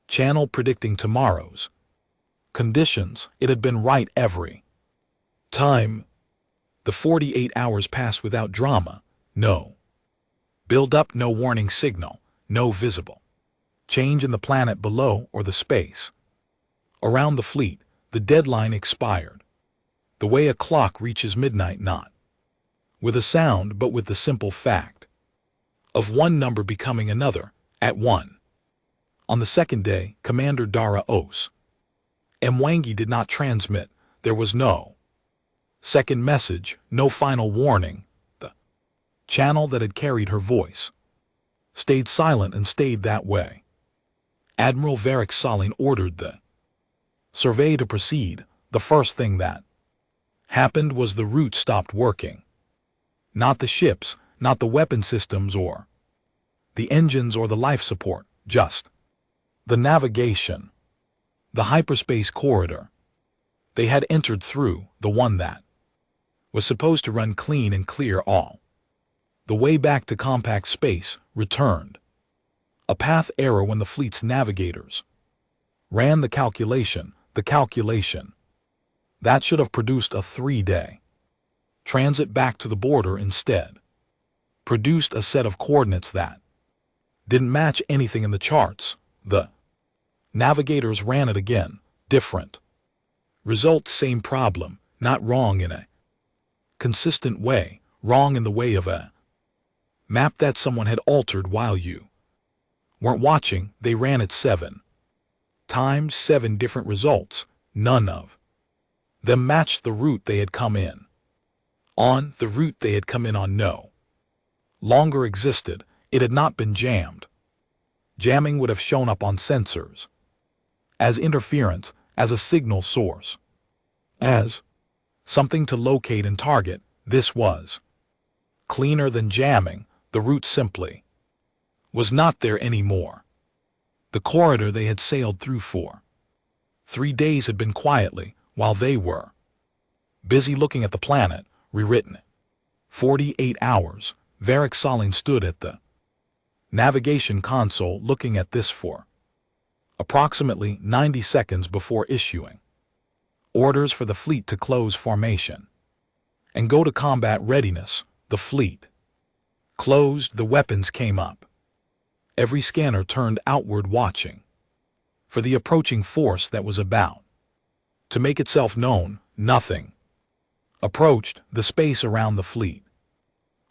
channel predicting tomorrow's conditions. It had been right every time. The 48 hours passed without drama. No build-up, no warning signal, no visible change in the planet below or the space around the fleet. The deadline expired the way a clock reaches midnight, not with a sound but with the simple fact of one number becoming another. At 1 on the second day, Commander Dara Os Mwangi did not transmit. There was no second message, no final warning. The channel that had carried her voice stayed silent and stayed that way. Admiral Varric Saling ordered the survey to proceed. The first thing that happened was the route stopped working. Not the ships, not the weapon systems or the engines or the life support, just the navigation, the hyperspace corridor they had entered through, the one that was supposed to run clean and clear all the way back to compact space, returned a path error when the fleet's navigators ran the calculation that should have produced a 3-day transit back to the border instead produced a set of coordinates that didn't match anything in the charts. The navigators ran it again, different result, same problem, not wrong in a consistent way, wrong in the way of a map that someone had altered while you weren't watching, they ran at 7 times 7 different results. None of them matched the route they had come in on. The route they had come in on no longer existed. It had not been jammed. Jamming would have shown up on sensors as interference, as a signal source, as something to locate and target. This was cleaner than jamming. The route simply was not there anymore. The corridor they had sailed through for 3 days had been quietly, while they were busy looking at the planet, rewritten. 48 hours, Varric Solin stood at the navigation console looking at this for approximately 90 seconds before issuing orders for the fleet to close formation and go to combat readiness. The fleet closed, the weapons came up. Every scanner turned outward, watching for the approaching force that was about to make itself known. Nothing approached. The space around the fleet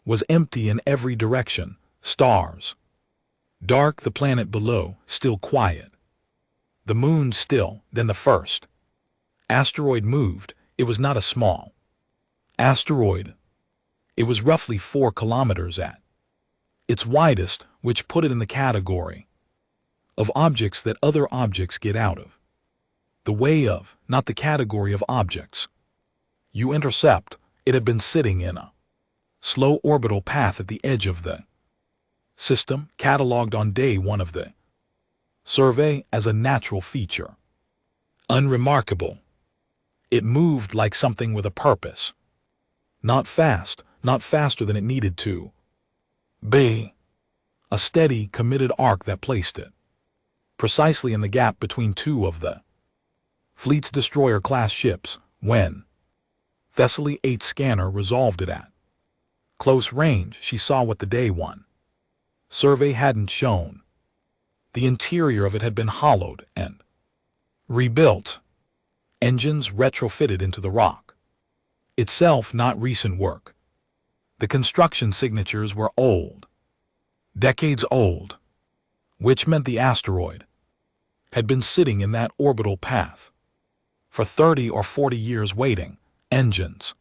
was empty in every direction. Stars dark, the planet below still quiet, the moon still. Then the first asteroid moved. It was not a small asteroid. It was roughly 4 kilometers at its widest, which put it in the category of objects that other objects get out of the way of, not the category of objects you intercept. It had been sitting in a slow orbital path at the edge of the system, catalogued on day 1 of the survey as a natural feature. Unremarkable. It moved like something with a purpose. Not fast, not faster than it needed to be. A steady, committed arc that placed it precisely in the gap between 2 of the fleet's destroyer-class ships. When Thessaly 8 scanner resolved it at close range, she saw what the day 1 survey hadn't shown. The interior of it had been hollowed and rebuilt, engines retrofitted into the rock itself. Not recent work. The construction signatures were old, decades old, which meant the asteroid had been sitting in that orbital path for 30 or 40 years, waiting. Engines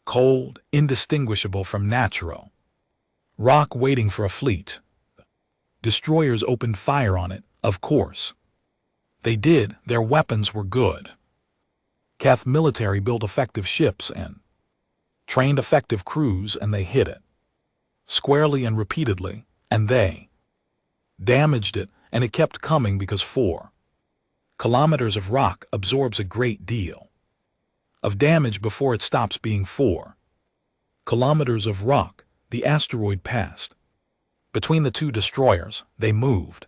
cold, indistinguishable from natural rock, waiting for a fleet. Destroyers opened fire on it, of course. They did. Their weapons were good. Keth military built effective ships and trained effective crews, and they hit it squarely and repeatedly, and they damaged it, and it kept coming because 4 kilometers of rock absorbs a great deal of damage before it stops being 4 kilometers of rock. The asteroid passed between the 2 destroyers. They moved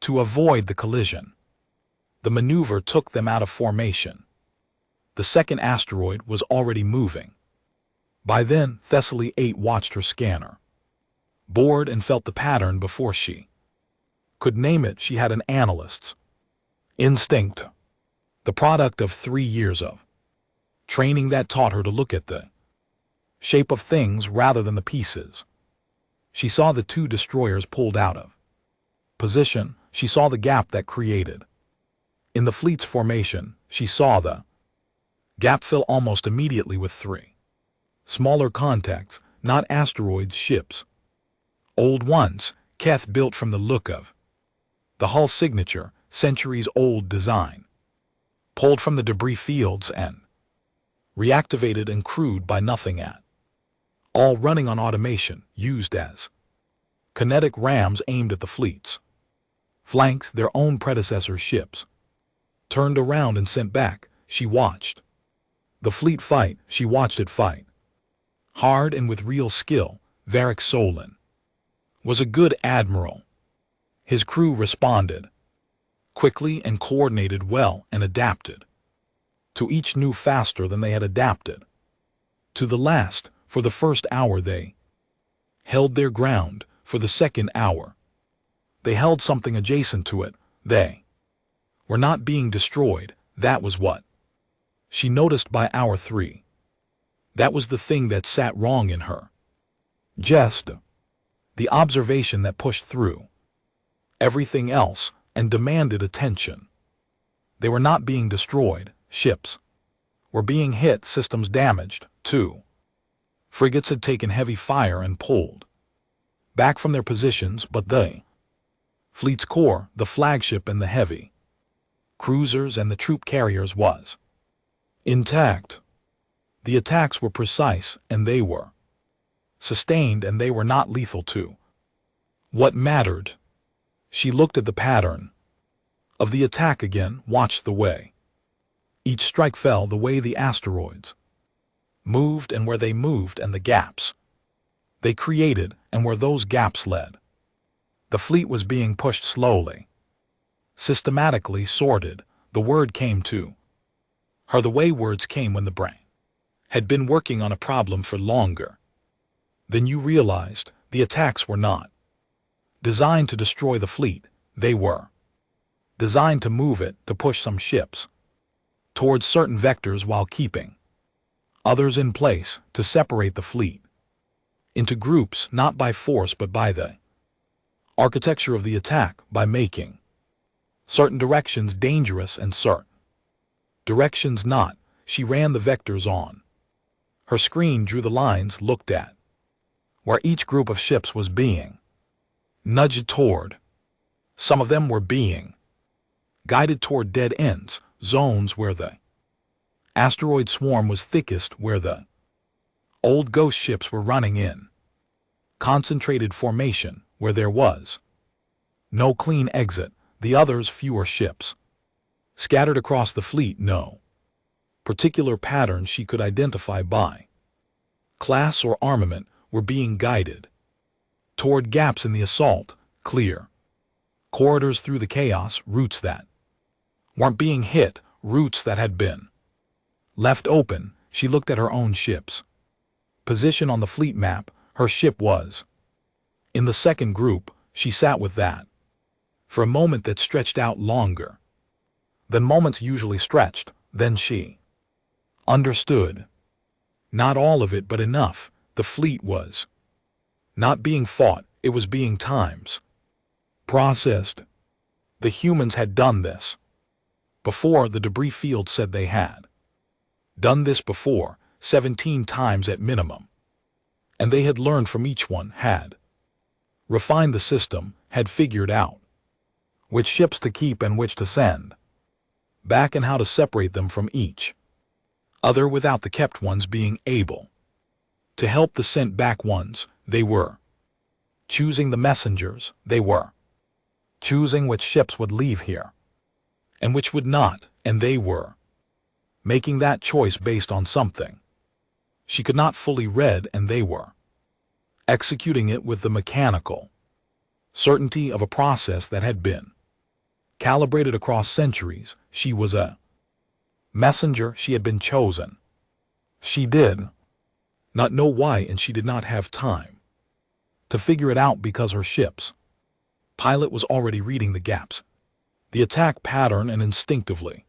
to avoid the collision. The maneuver took them out of formation. The second asteroid was already moving. By then, Thessaly 8 watched her scanner, bored, and felt the pattern before she could name it. She had an analyst's instinct, the product of 3 years of training that taught her to look at the shape of things rather than the pieces. She saw the 2 destroyers pulled out of position. She saw the gap that created in the fleet's formation. She saw the gap fill almost immediately with 3 smaller contacts, not asteroids, ships. Old ones, Keth built from the look of the hull signature, centuries-old design, pulled from the debris fields and reactivated and crewed by nothing at all, running on automation, used as kinetic rams aimed at the fleet's flanks, their own predecessor ships. Turned around and sent back. She watched the fleet fight. She watched it fight hard and with real skill. Varric Solin was a good admiral. His crew responded quickly and coordinated well and adapted to each new faster than they had adapted to the last. For the first hour they held their ground. For the second hour they held something adjacent to it. They were not being destroyed. That was what she noticed by hour 3. That was the thing that sat wrong in her. Just the observation that pushed through everything else, and demanded attention. They were not being destroyed, ships were being hit, systems damaged, too. Frigates had taken heavy fire and pulled back from their positions, but the fleet's core, the flagship and the heavy cruisers and the troop carriers, was intact. The attacks were precise, and they were sustained, and they were not lethal too. What mattered? She looked at the pattern of the attack again, watched the way each strike fell, the way the asteroids moved and where they moved, and the gaps they created and where those gaps led. The fleet was being pushed slowly, systematically sorted. The word came to her the way words came when the brain had been working on a problem for longer. Then you realized the attacks were not designed to destroy the fleet. They were designed to move it, to push some ships towards certain vectors while keeping others in place, to separate the fleet into groups, not by force but by the architecture of the attack, by making certain directions dangerous and certain directions not. She ran the vectors on her screen, drew the lines, looked at where each group of ships was being nudged toward. Some of them were being guided toward dead ends, zones where the asteroid swarm was thickest, where the old ghost ships were running in concentrated formation, where there was no clean exit. The others, fewer ships scattered across the fleet, no particular pattern she could identify by class or armament, were being guided toward gaps in the assault, clear corridors through the chaos, routes that weren't being hit, routes that had been left open. She looked at her own ship's position on the fleet map. Her ship was in the second group. She sat with that for a moment that stretched out longer than moments usually stretched. Then she understood. Not all of it, but enough. The fleet was not being fought, it was being times processed. The humans had done this before. The debris field said they had done this before, 17 times at minimum. And they had learned from each one, had refined the system, had figured out which ships to keep and which to send back, and how to separate them from each other without the kept ones being able to help the sent back ones. They were choosing the messengers. They were choosing which ships would leave here and which would not, and they were making that choice based on something she could not fully read, and they were executing it with the mechanical certainty of a process that had been calibrated across centuries. She was a messenger. She had been chosen. She did not know why, and she did not have time to figure it out, because her ship's pilot was already reading the gaps, the attack pattern, and instinctively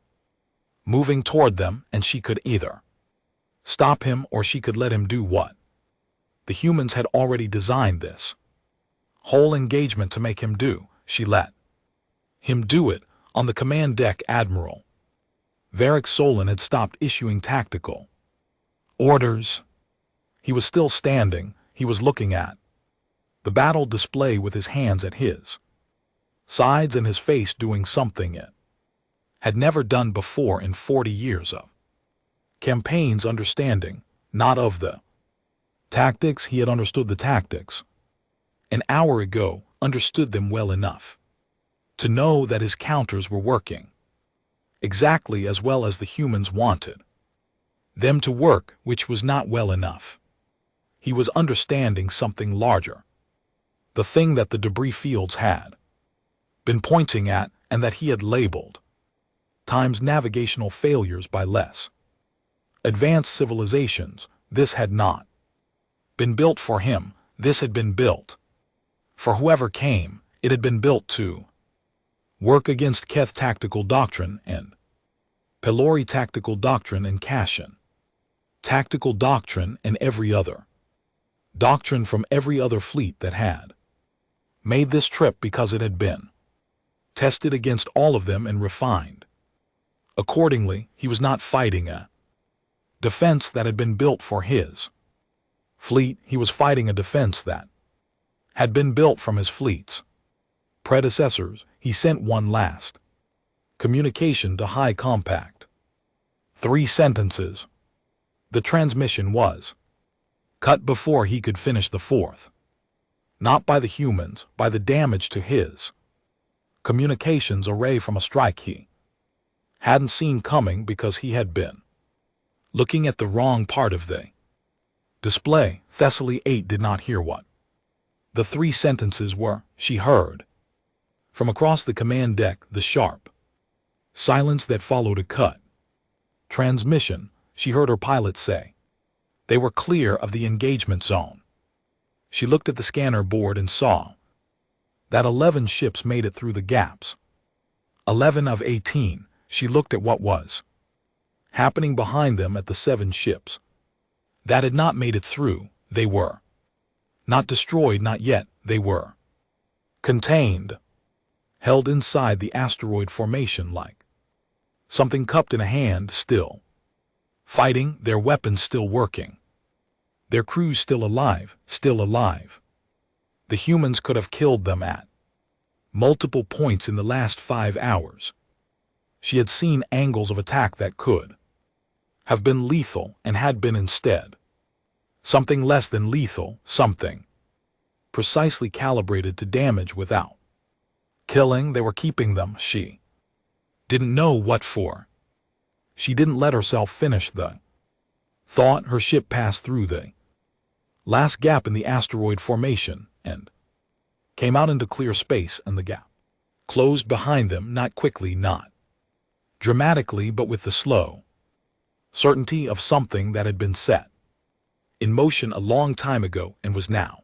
moving toward them, and she could either stop him or she could let him do what the humans had already designed this whole engagement to make him do. She let him do it. On the command deck, Admiral Varric Solon had stopped issuing tactical orders. He was still standing. He was looking at the battle display with his hands at his sides and his face doing something it had never done before in 40 years of campaigns, understanding not of the tactics. He had understood the tactics an hour ago, understood them well enough to know that his counters were working exactly as well as the humans wanted them to work, which was not well enough. He was understanding something larger, the thing that the debris fields had been pointing at, and that he had labeled times navigational failures by less advanced civilizations. This had not been built for him. This had been built for whoever came. It had been built to work against Keth tactical doctrine and Pelori tactical doctrine and Kashin tactical doctrine and every other doctrine from every other fleet that had made this trip, because it had been tested against all of them and refined. Accordingly, he was not fighting a defense that had been built for his fleet, he was fighting a defense that had been built from his fleet's predecessors. He sent one last communication to High Compact. 3 sentences. The transmission was cut before he could finish the 4th. Not by the humans, by the damage to his communications array from a strike he hadn't seen coming because he had been looking at the wrong part of the display. Thessaly 8 did not hear what the 3 sentences were. She heard from across the command deck the sharp silence that followed a cut transmission. She heard her pilot say they were clear of the engagement zone. She looked at the scanner board and saw that 11 ships made it through the gaps. 11 of 18. She looked at what was happening behind them at the 7 ships that had not made it through. They were not destroyed, not yet. They were contained, held inside the asteroid formation like something cupped in a hand, still fighting, their weapons still working, their crews still alive, still alive. The humans could have killed them at multiple points in the last 5 hours. She had seen angles of attack that could have been lethal and had been instead something less than lethal, something precisely calibrated to damage without killing. They were keeping them. She didn't know what for. She didn't let herself finish the thought. Her ship passed through the last gap in the asteroid formation and came out into clear space, and the gap closed behind them, not quickly, not dramatically, but with the slow certainty of something that had been set in motion a long time ago and was now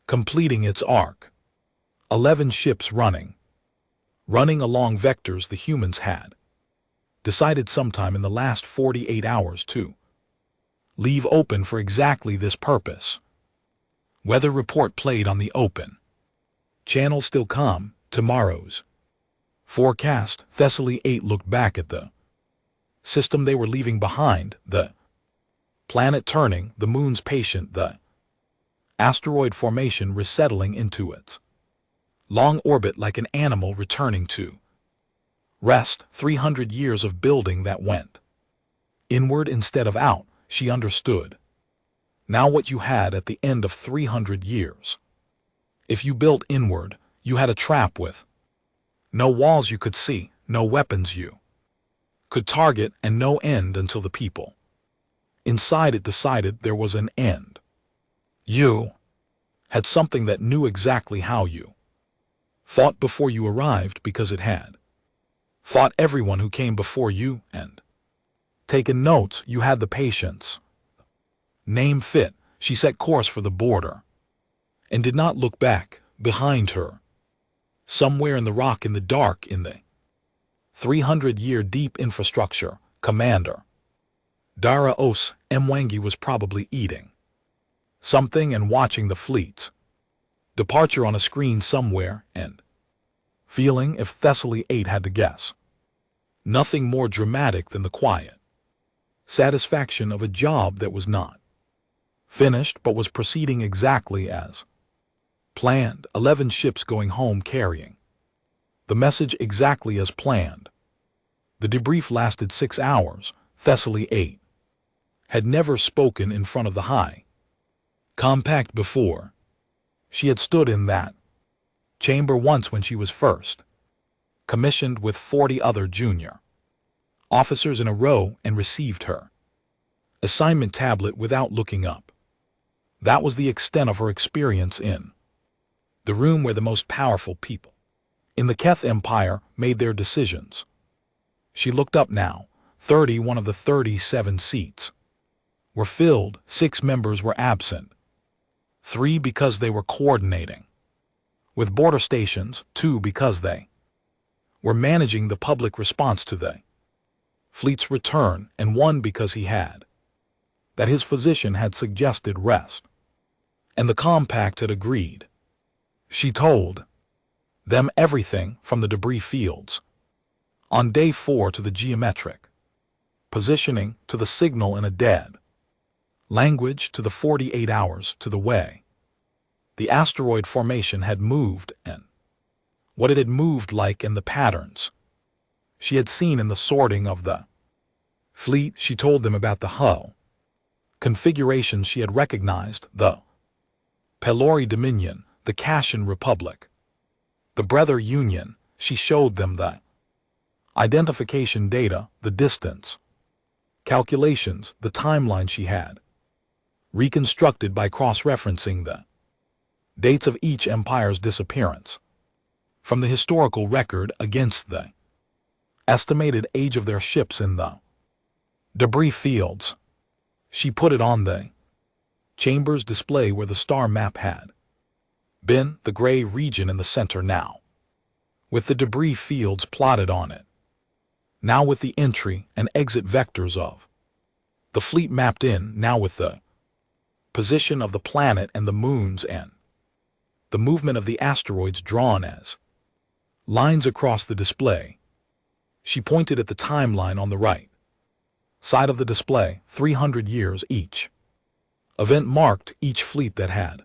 completing its arc. 11 ships running along vectors the humans had decided sometime in the last 48 hours to leave open for exactly this purpose. Weather report played on the open channel. Still calm. Tomorrow's forecast. Thessaly 8 looked back at the system they were leaving behind, the planet turning, the moon's patient, the asteroid formation resettling into its long orbit like an animal returning to rest. 300 years of building that went inward instead of out. She understood now what you had at the end of 300 years. If you built inward, you had a trap with no walls you could see, no weapons you could target, and no end until the people inside it decided there was an end. You had something that knew exactly how you fought before you arrived, because it had fought everyone who came before you and taken notes. You had the patience. Name fit. She set course for the border and did not look back. Behind her, somewhere in the rock, in the dark, in the 300-year deep infrastructure, Commander Dara Os Mwangi was probably eating something and watching the fleet's departure on a screen somewhere and feeling, if Thessaly 8 had to guess, nothing more dramatic than the quiet satisfaction of a job that was not finished but was proceeding exactly as planned. 11 ships going home carrying the message exactly as planned. The debrief lasted 6 hours. Thessaly 8 had never spoken in front of the High Compact before. She had stood in that chamber once when she was first commissioned with 40 other junior officers in a row and received her assignment tablet without looking up. That was the extent of her experience in the room where the most powerful people in the Keth Empire made their decisions. She looked up now. 31 of the 37 seats were filled. 6 members were absent. 3 because they were coordinating with border stations, 2 because they were managing the public response to the fleet's return, and 1 because he had that his physician had suggested rest, and the compact had agreed. She told Them everything from the debris fields. On day 4 to the geometric. Positioning to the signal in a dead. Language to the 48 hours to the way. The asteroid formation had moved and what it had moved like in the patterns she had seen in the sorting of the fleet. She told them about the hull configurations she had recognized, the Pelori Dominion, the Kashan Republic, the Breather Union. She showed them the identification data, the distance calculations, the timeline she had reconstructed by cross-referencing the dates of each empire's disappearance from the historical record against the estimated age of their ships in the debris fields. She put it on the chamber's display where the star map had been, the gray region in the center now, with the debris fields plotted on it, now with the entry and exit vectors of the fleet mapped in, now with the position of the planet and the moons and the movement of the asteroids drawn as lines across the display. She pointed at the timeline on the right side of the display, 300 years each. Event marked each fleet that had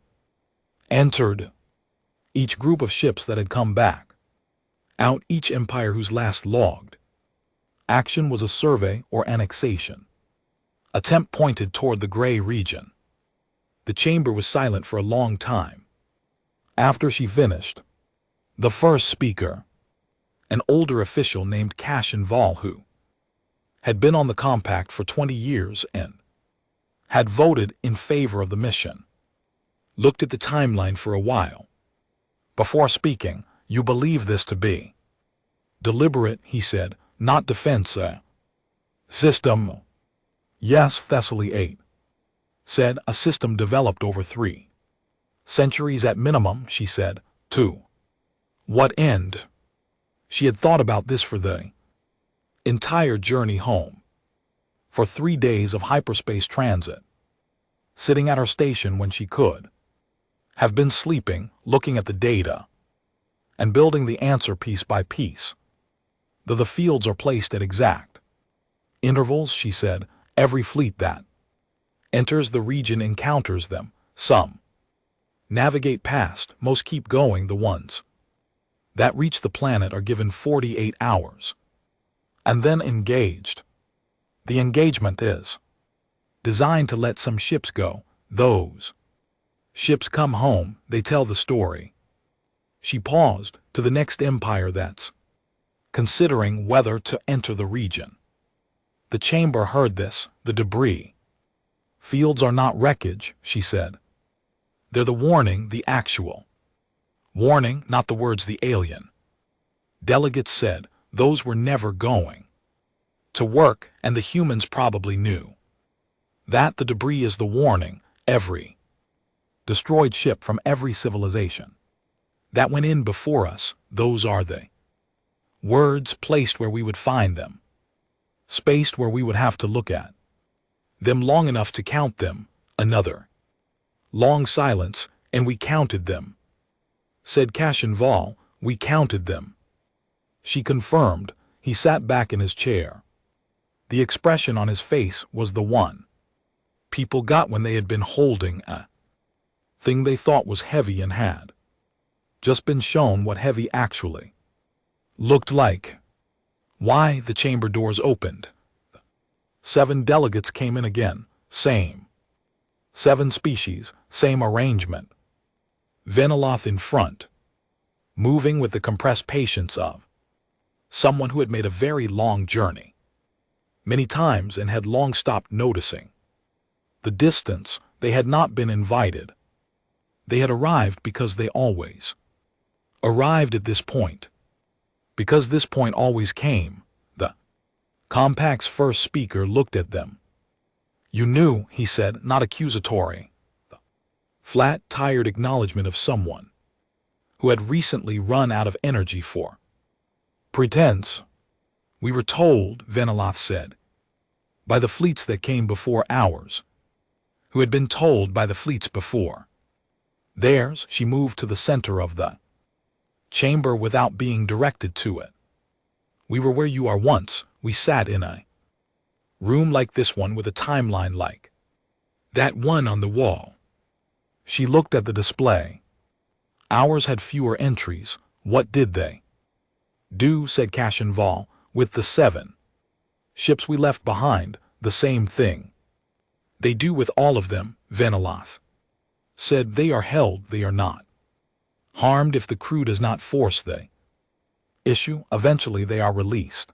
entered, each group of ships that had come back out, each empire whose last logged action was a survey or annexation attempt pointed toward the gray region. The chamber was silent for a long time. After she finished, the first speaker, an older official named Kashan Vol, who had been on the compact for 20 years and had voted in favor of the mission, looked at the timeline for a while. Before speaking, "You believe this to be deliberate," he said, "not defense system?" "Yes," Thessaly 8 said, "a system developed over 3 centuries at minimum," she said. "To what end?" She had thought about this for the entire journey home, for 3 days of hyperspace transit, sitting at her station when she could have been sleeping, looking at the data, and building the answer piece by piece. Though the fields are placed at exact intervals, she said, every fleet that enters the region encounters them. Some navigate past, most keep going. The ones that reach the planet are given 48 hours and then engaged. The engagement is designed to let some ships go. Those ships come home, they tell the story. She paused, to the next empire that's considering whether to enter the region. The chamber heard this. The debris fields are not wreckage, she said. They're the warning, the actual warning, not the words the alien delegates said. Those were never going to work, and the humans probably knew that. The debris is the warning. Every destroyed ship from every civilization that went in before us, those are the words placed where we would find them, spaced where we would have to look at them long enough to count them. Another long silence. "And we counted them," said Kashan Vol. "We counted them," she confirmed. He sat back in his chair. The expression on his face was the one people got when they had been holding a thing they thought was heavy and had just been shown what heavy actually looked like. "Why?" The chamber doors opened. 7 delegates came in again. Same 7 species, same arrangement. Veniloth in front, moving with the compressed patience of someone who had made a very long journey many times and had long stopped noticing the distance. They had not been invited. They had arrived because they always arrived at this point, because this point always came. The compact's first speaker looked at them. "You knew," he said, not accusatory. The flat, tired acknowledgement of someone who had recently run out of energy for pretense. "We were told," Veniloth said, "by the fleets that came before ours, who had been told by the fleets before theirs." She moved to the center of the chamber without being directed to it. We were where you are once. We sat in a room like this one with a timeline like that one on the wall. She looked at the display. Ours had fewer entries. What did they do? Said Cashinval. With the 7 ships we left behind, the same thing. They do with all of them, Veniloth said. They are held, they are not harmed if the crew does not force the issue. Eventually they are released.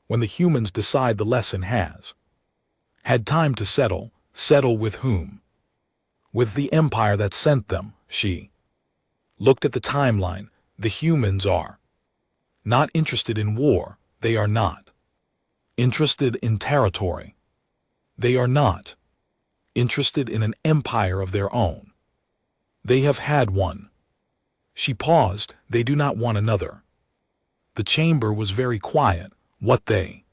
When the humans decide the lesson has had time to settle. Settle with whom? With the empire that sent them. She looked at the timeline. The humans are not interested in war. They are not interested in territory. They are not interested in an empire of their own. They have had one. She paused. They do not want another. The chamber was very quiet. What they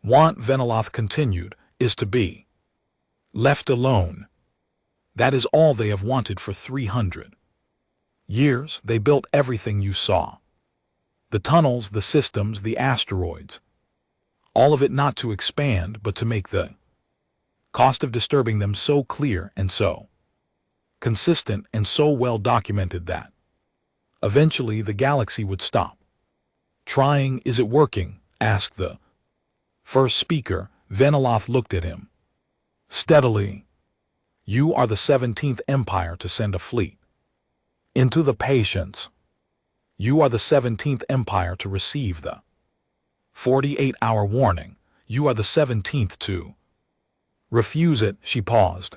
want, Veniloth continued, is to be left alone. That is all they have wanted for 300 years. They built everything you saw. The tunnels, the systems, the asteroids. All of it not to expand, but to make the cost of disturbing them so clear and so consistent and so well documented that eventually the galaxy would stop trying. Is it working? Asked the first speaker. Veniloth looked at him steadily. You are the 17th Empire to send a fleet into the Patience. You are the 17th Empire to receive the 48-hour warning. You are the 17th to refuse it. She paused.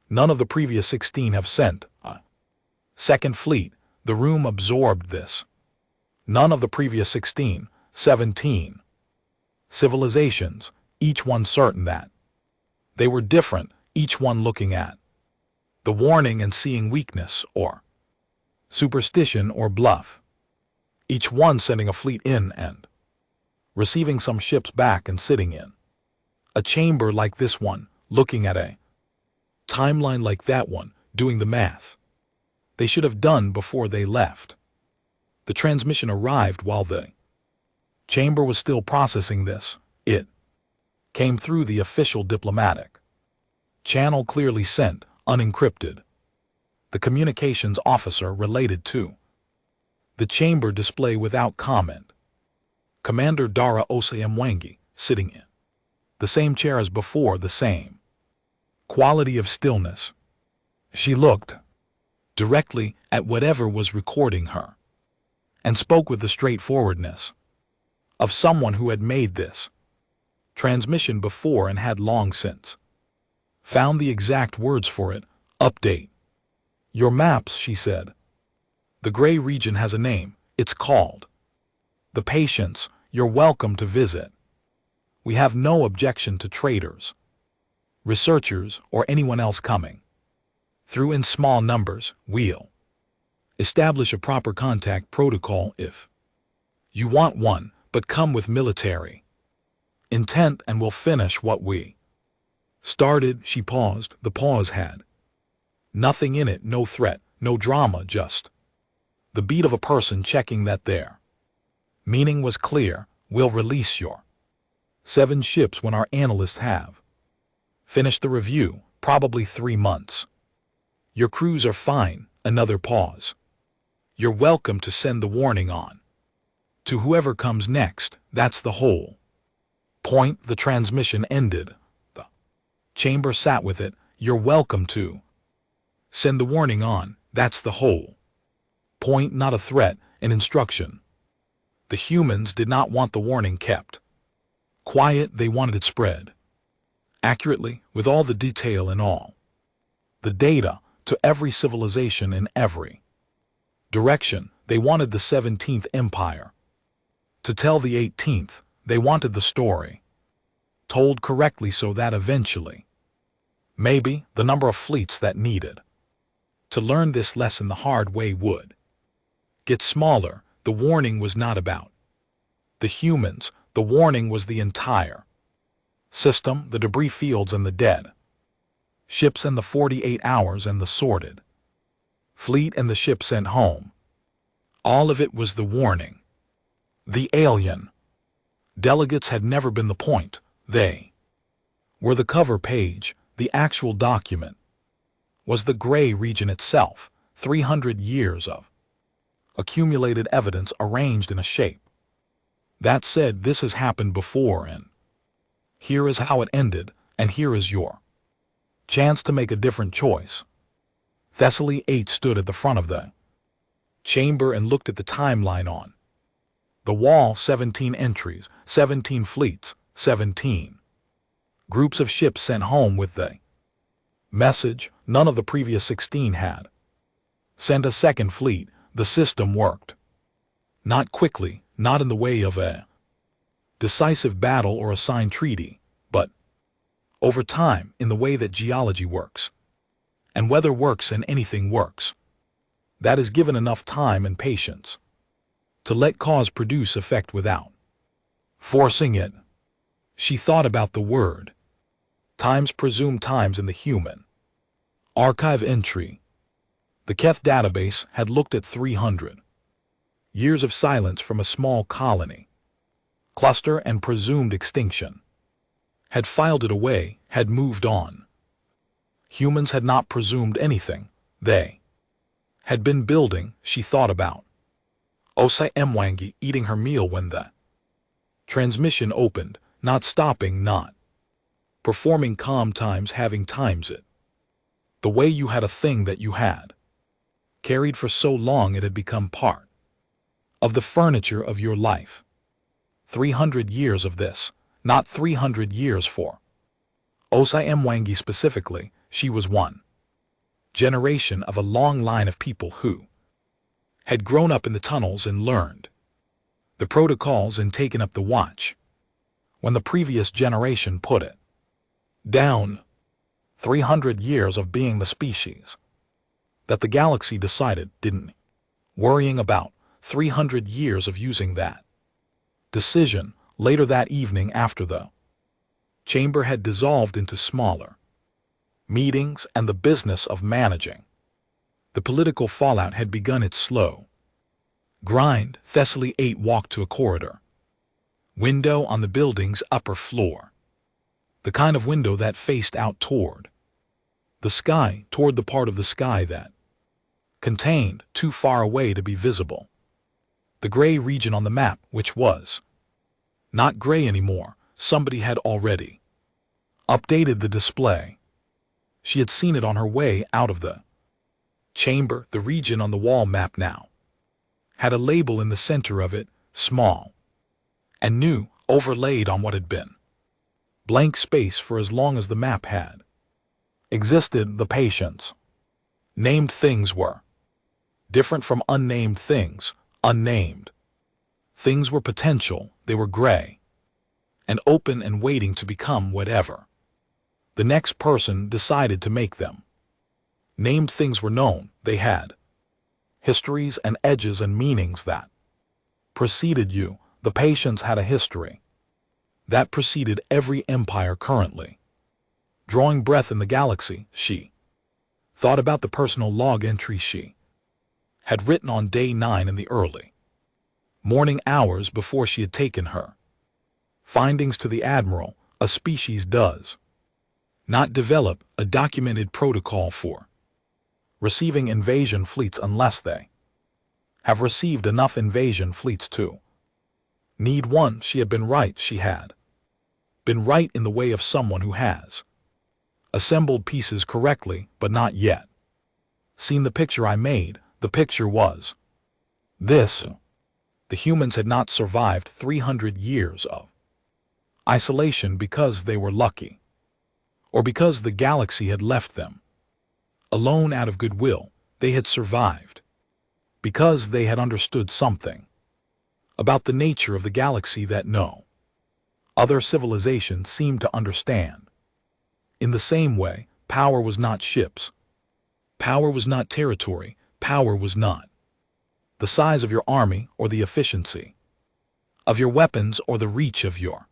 None of the previous 16 have sent a second fleet. The room absorbed this. None of the previous 17 civilizations, each one certain that they were different, each one looking at the warning and seeing weakness or superstition or bluff. Each one sending a fleet in and receiving some ships back and sitting in a chamber like this one, looking at a timeline like that one, doing the math they should have done before they left. The transmission arrived while the chamber was still processing this. It came through the official diplomatic channel, clearly sent, unencrypted. The communications officer related to the chamber display without comment. Commander Dara Osayemwangi, sitting in the same chair as before, the same quality of stillness. She looked directly at whatever was recording her and spoke with the straightforwardness of someone who had made this transmission before and had long since found the exact words for it. Update your maps, she said. The gray region has a name. It's called the Patience. You're welcome to visit. We have no objection to traders, researchers, or anyone else coming through in small numbers. We'll establish a proper contact protocol if you want one, but come with military intent and we'll finish what we started. She paused. The pause had nothing in it, no threat, no drama, just the beat of a person checking that their meaning was clear. We'll release your 7 ships when our analysts have finished the review, probably 3 months. Your crews are fine. Another pause. You're welcome to send the warning on to whoever comes next. That's the whole point. The transmission ended. The chamber sat with it. You're welcome to send the warning on. That's the whole point, not a threat, an instruction. The humans did not want the warning kept quiet. They wanted it spread accurately, with all the detail and all the data, to every civilization in every direction. They wanted the 17th Empire to tell the 18th. They wanted the story told correctly so that eventually, maybe, the number of fleets that needed to learn this lesson the hard way would get smaller. The warning was not about the humans. The warning was the entire system, the debris fields and the dead ships and the 48 hours and the sorted fleet and the ship sent home. All of it was the warning. The alien. Delegates had never been the point. They were the cover page, the actual document. Was the gray region itself, 300 years of accumulated evidence arranged in a shape. That said, this has happened before, and here is how it ended, and here is your chance to make a different choice. Thessaly 8 stood at the front of the chamber and looked at the timeline on the wall. 17 entries, 17 fleets, 17 groups of ships sent home with the message none of the previous 16 had. Send a second fleet. The system worked. Not quickly, not in the way of a decisive battle or a signed treaty, but over time, in the way that geology works. And weather works and anything works. That is given enough time and patience to let cause produce effect without forcing it. She thought about the word. Times presumed times in the human archive entry. The Keth database had looked at 300 years of silence from a small colony cluster and presumed extinction. Had filed it away, had moved on. Humans had not presumed anything. They had been building. She thought about Osei Mwangi eating her meal when the transmission opened, not stopping, not performing calm times, having times it. The way you had a thing that you had carried for so long it had become part of the furniture of your life. 300 years of this, not 300 years for Osei Mwangi specifically. She was one generation of a long line of people who had grown up in the tunnels and learned the protocols and taken up the watch when the previous generation put it down. 300 years of being the species that the galaxy decided didn't worrying about. 300 years of using that decision. Later that evening, after the chamber had dissolved into smaller meetings and the business of managing the political fallout had begun its slow grind, Thessaly 8 walked to a corridor window on the building's upper floor, the kind of window that faced out toward the sky, toward the part of the sky that contained, too far away to be visible, the gray region on the map, which was not gray anymore. Somebody had already updated the display. She had seen it on her way out of the chamber. The region on the wall map now had a label in the center of it, small and new, overlaid on what had been blank space for as long as the map had existed. The patients named things were different from unnamed things. Unnamed things were potential. They were gray and open and waiting to become whatever the next person decided to make them. Named things were known. They had histories and edges and meanings that preceded you. The patients had a history that preceded every empire currently drawing breath in the galaxy. She thought about the personal log entry she had written on day 9 in the early morning hours before she had taken her findings to the Admiral. A species does not develop a documented protocol for receiving invasion fleets unless they have received enough invasion fleets to need one. She had been right. She had been right in the way of someone who has assembled pieces correctly, but not yet seen the picture I made. The picture was this. The humans had not survived 300 years of isolation because they were lucky, or because the galaxy had left them alone out of goodwill. They had survived because they had understood something about the nature of the galaxy that no other civilization seemed to understand. In the same way, power was not ships. Power was not territory. Power was not the size of your army or the efficiency of your weapons or the reach of your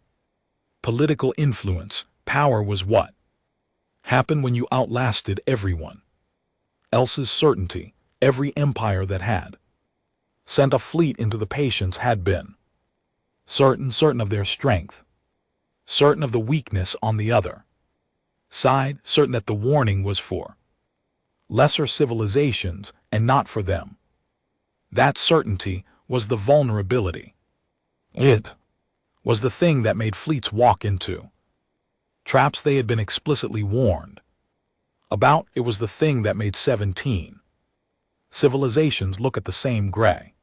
political influence. Power was what happened when you outlasted everyone else's certainty. Every empire that had sent a fleet into the patients had been. Certain of their strength, certain of the weakness on the other side, certain that the warning was for lesser civilizations and not for them. That certainty was the vulnerability. It was the thing that made fleets walk into traps they had been explicitly warned about. It was the thing that made 17 civilizations look at the same gray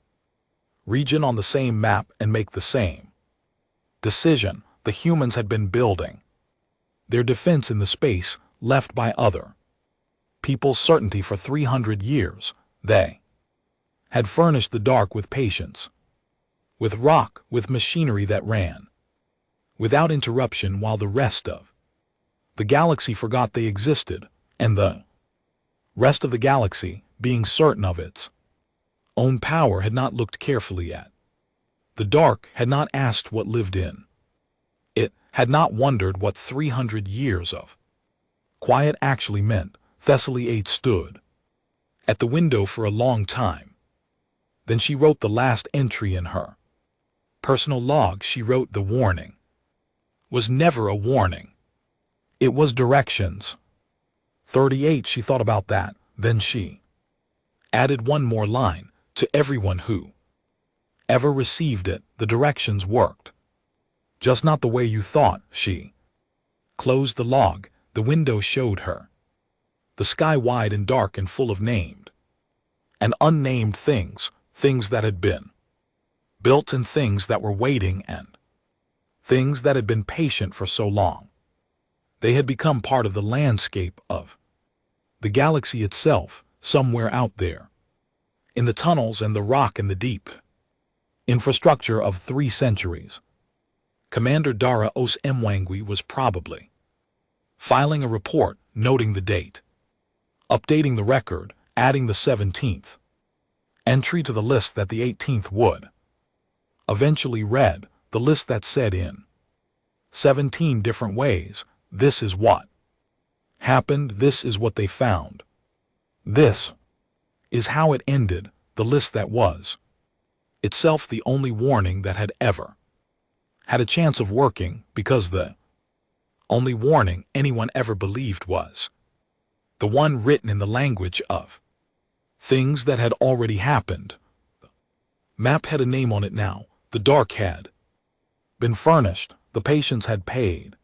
region on the same map and make the same decision. The humans had been building their defense in the space left by other people's certainty for 300 years. They had furnished the dark with patience, with rock, with machinery that ran without interruption while the rest of the galaxy forgot they existed, and the rest of the galaxy, being certain of its own power, had not looked carefully at the dark, had not asked what lived in it, had not wondered what 300 years of quiet actually meant. Thessaly 8 stood at the window for a long time. Then she wrote the last entry in her personal log. She wrote the warning was never a warning. It was directions. 38. She thought about that. Then she added one more line. To everyone who ever received it, the directions worked. Just not the way you thought. She closed the log. The window showed her the sky wide and dark and full of named and unnamed things, things that had been built and things that were waiting and things that had been patient for so long. They had become part of the landscape of the galaxy itself, somewhere out there, in the tunnels and the rock and the deep infrastructure of 3 centuries. Commander Dara Os Mwangwi was probably filing a report, noting the date, updating the record, adding the 17th entry to the list that the 18th would eventually read, the list that said in 17 different ways, this is what happened, this is what they found, this is how it ended, the list that was itself the only warning that had ever had a chance of working, because the only warning anyone ever believed was the one written in the language of things that had already happened. The map had a name on it now. The dark had been furnished. The patients had paid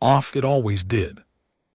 off. It always did.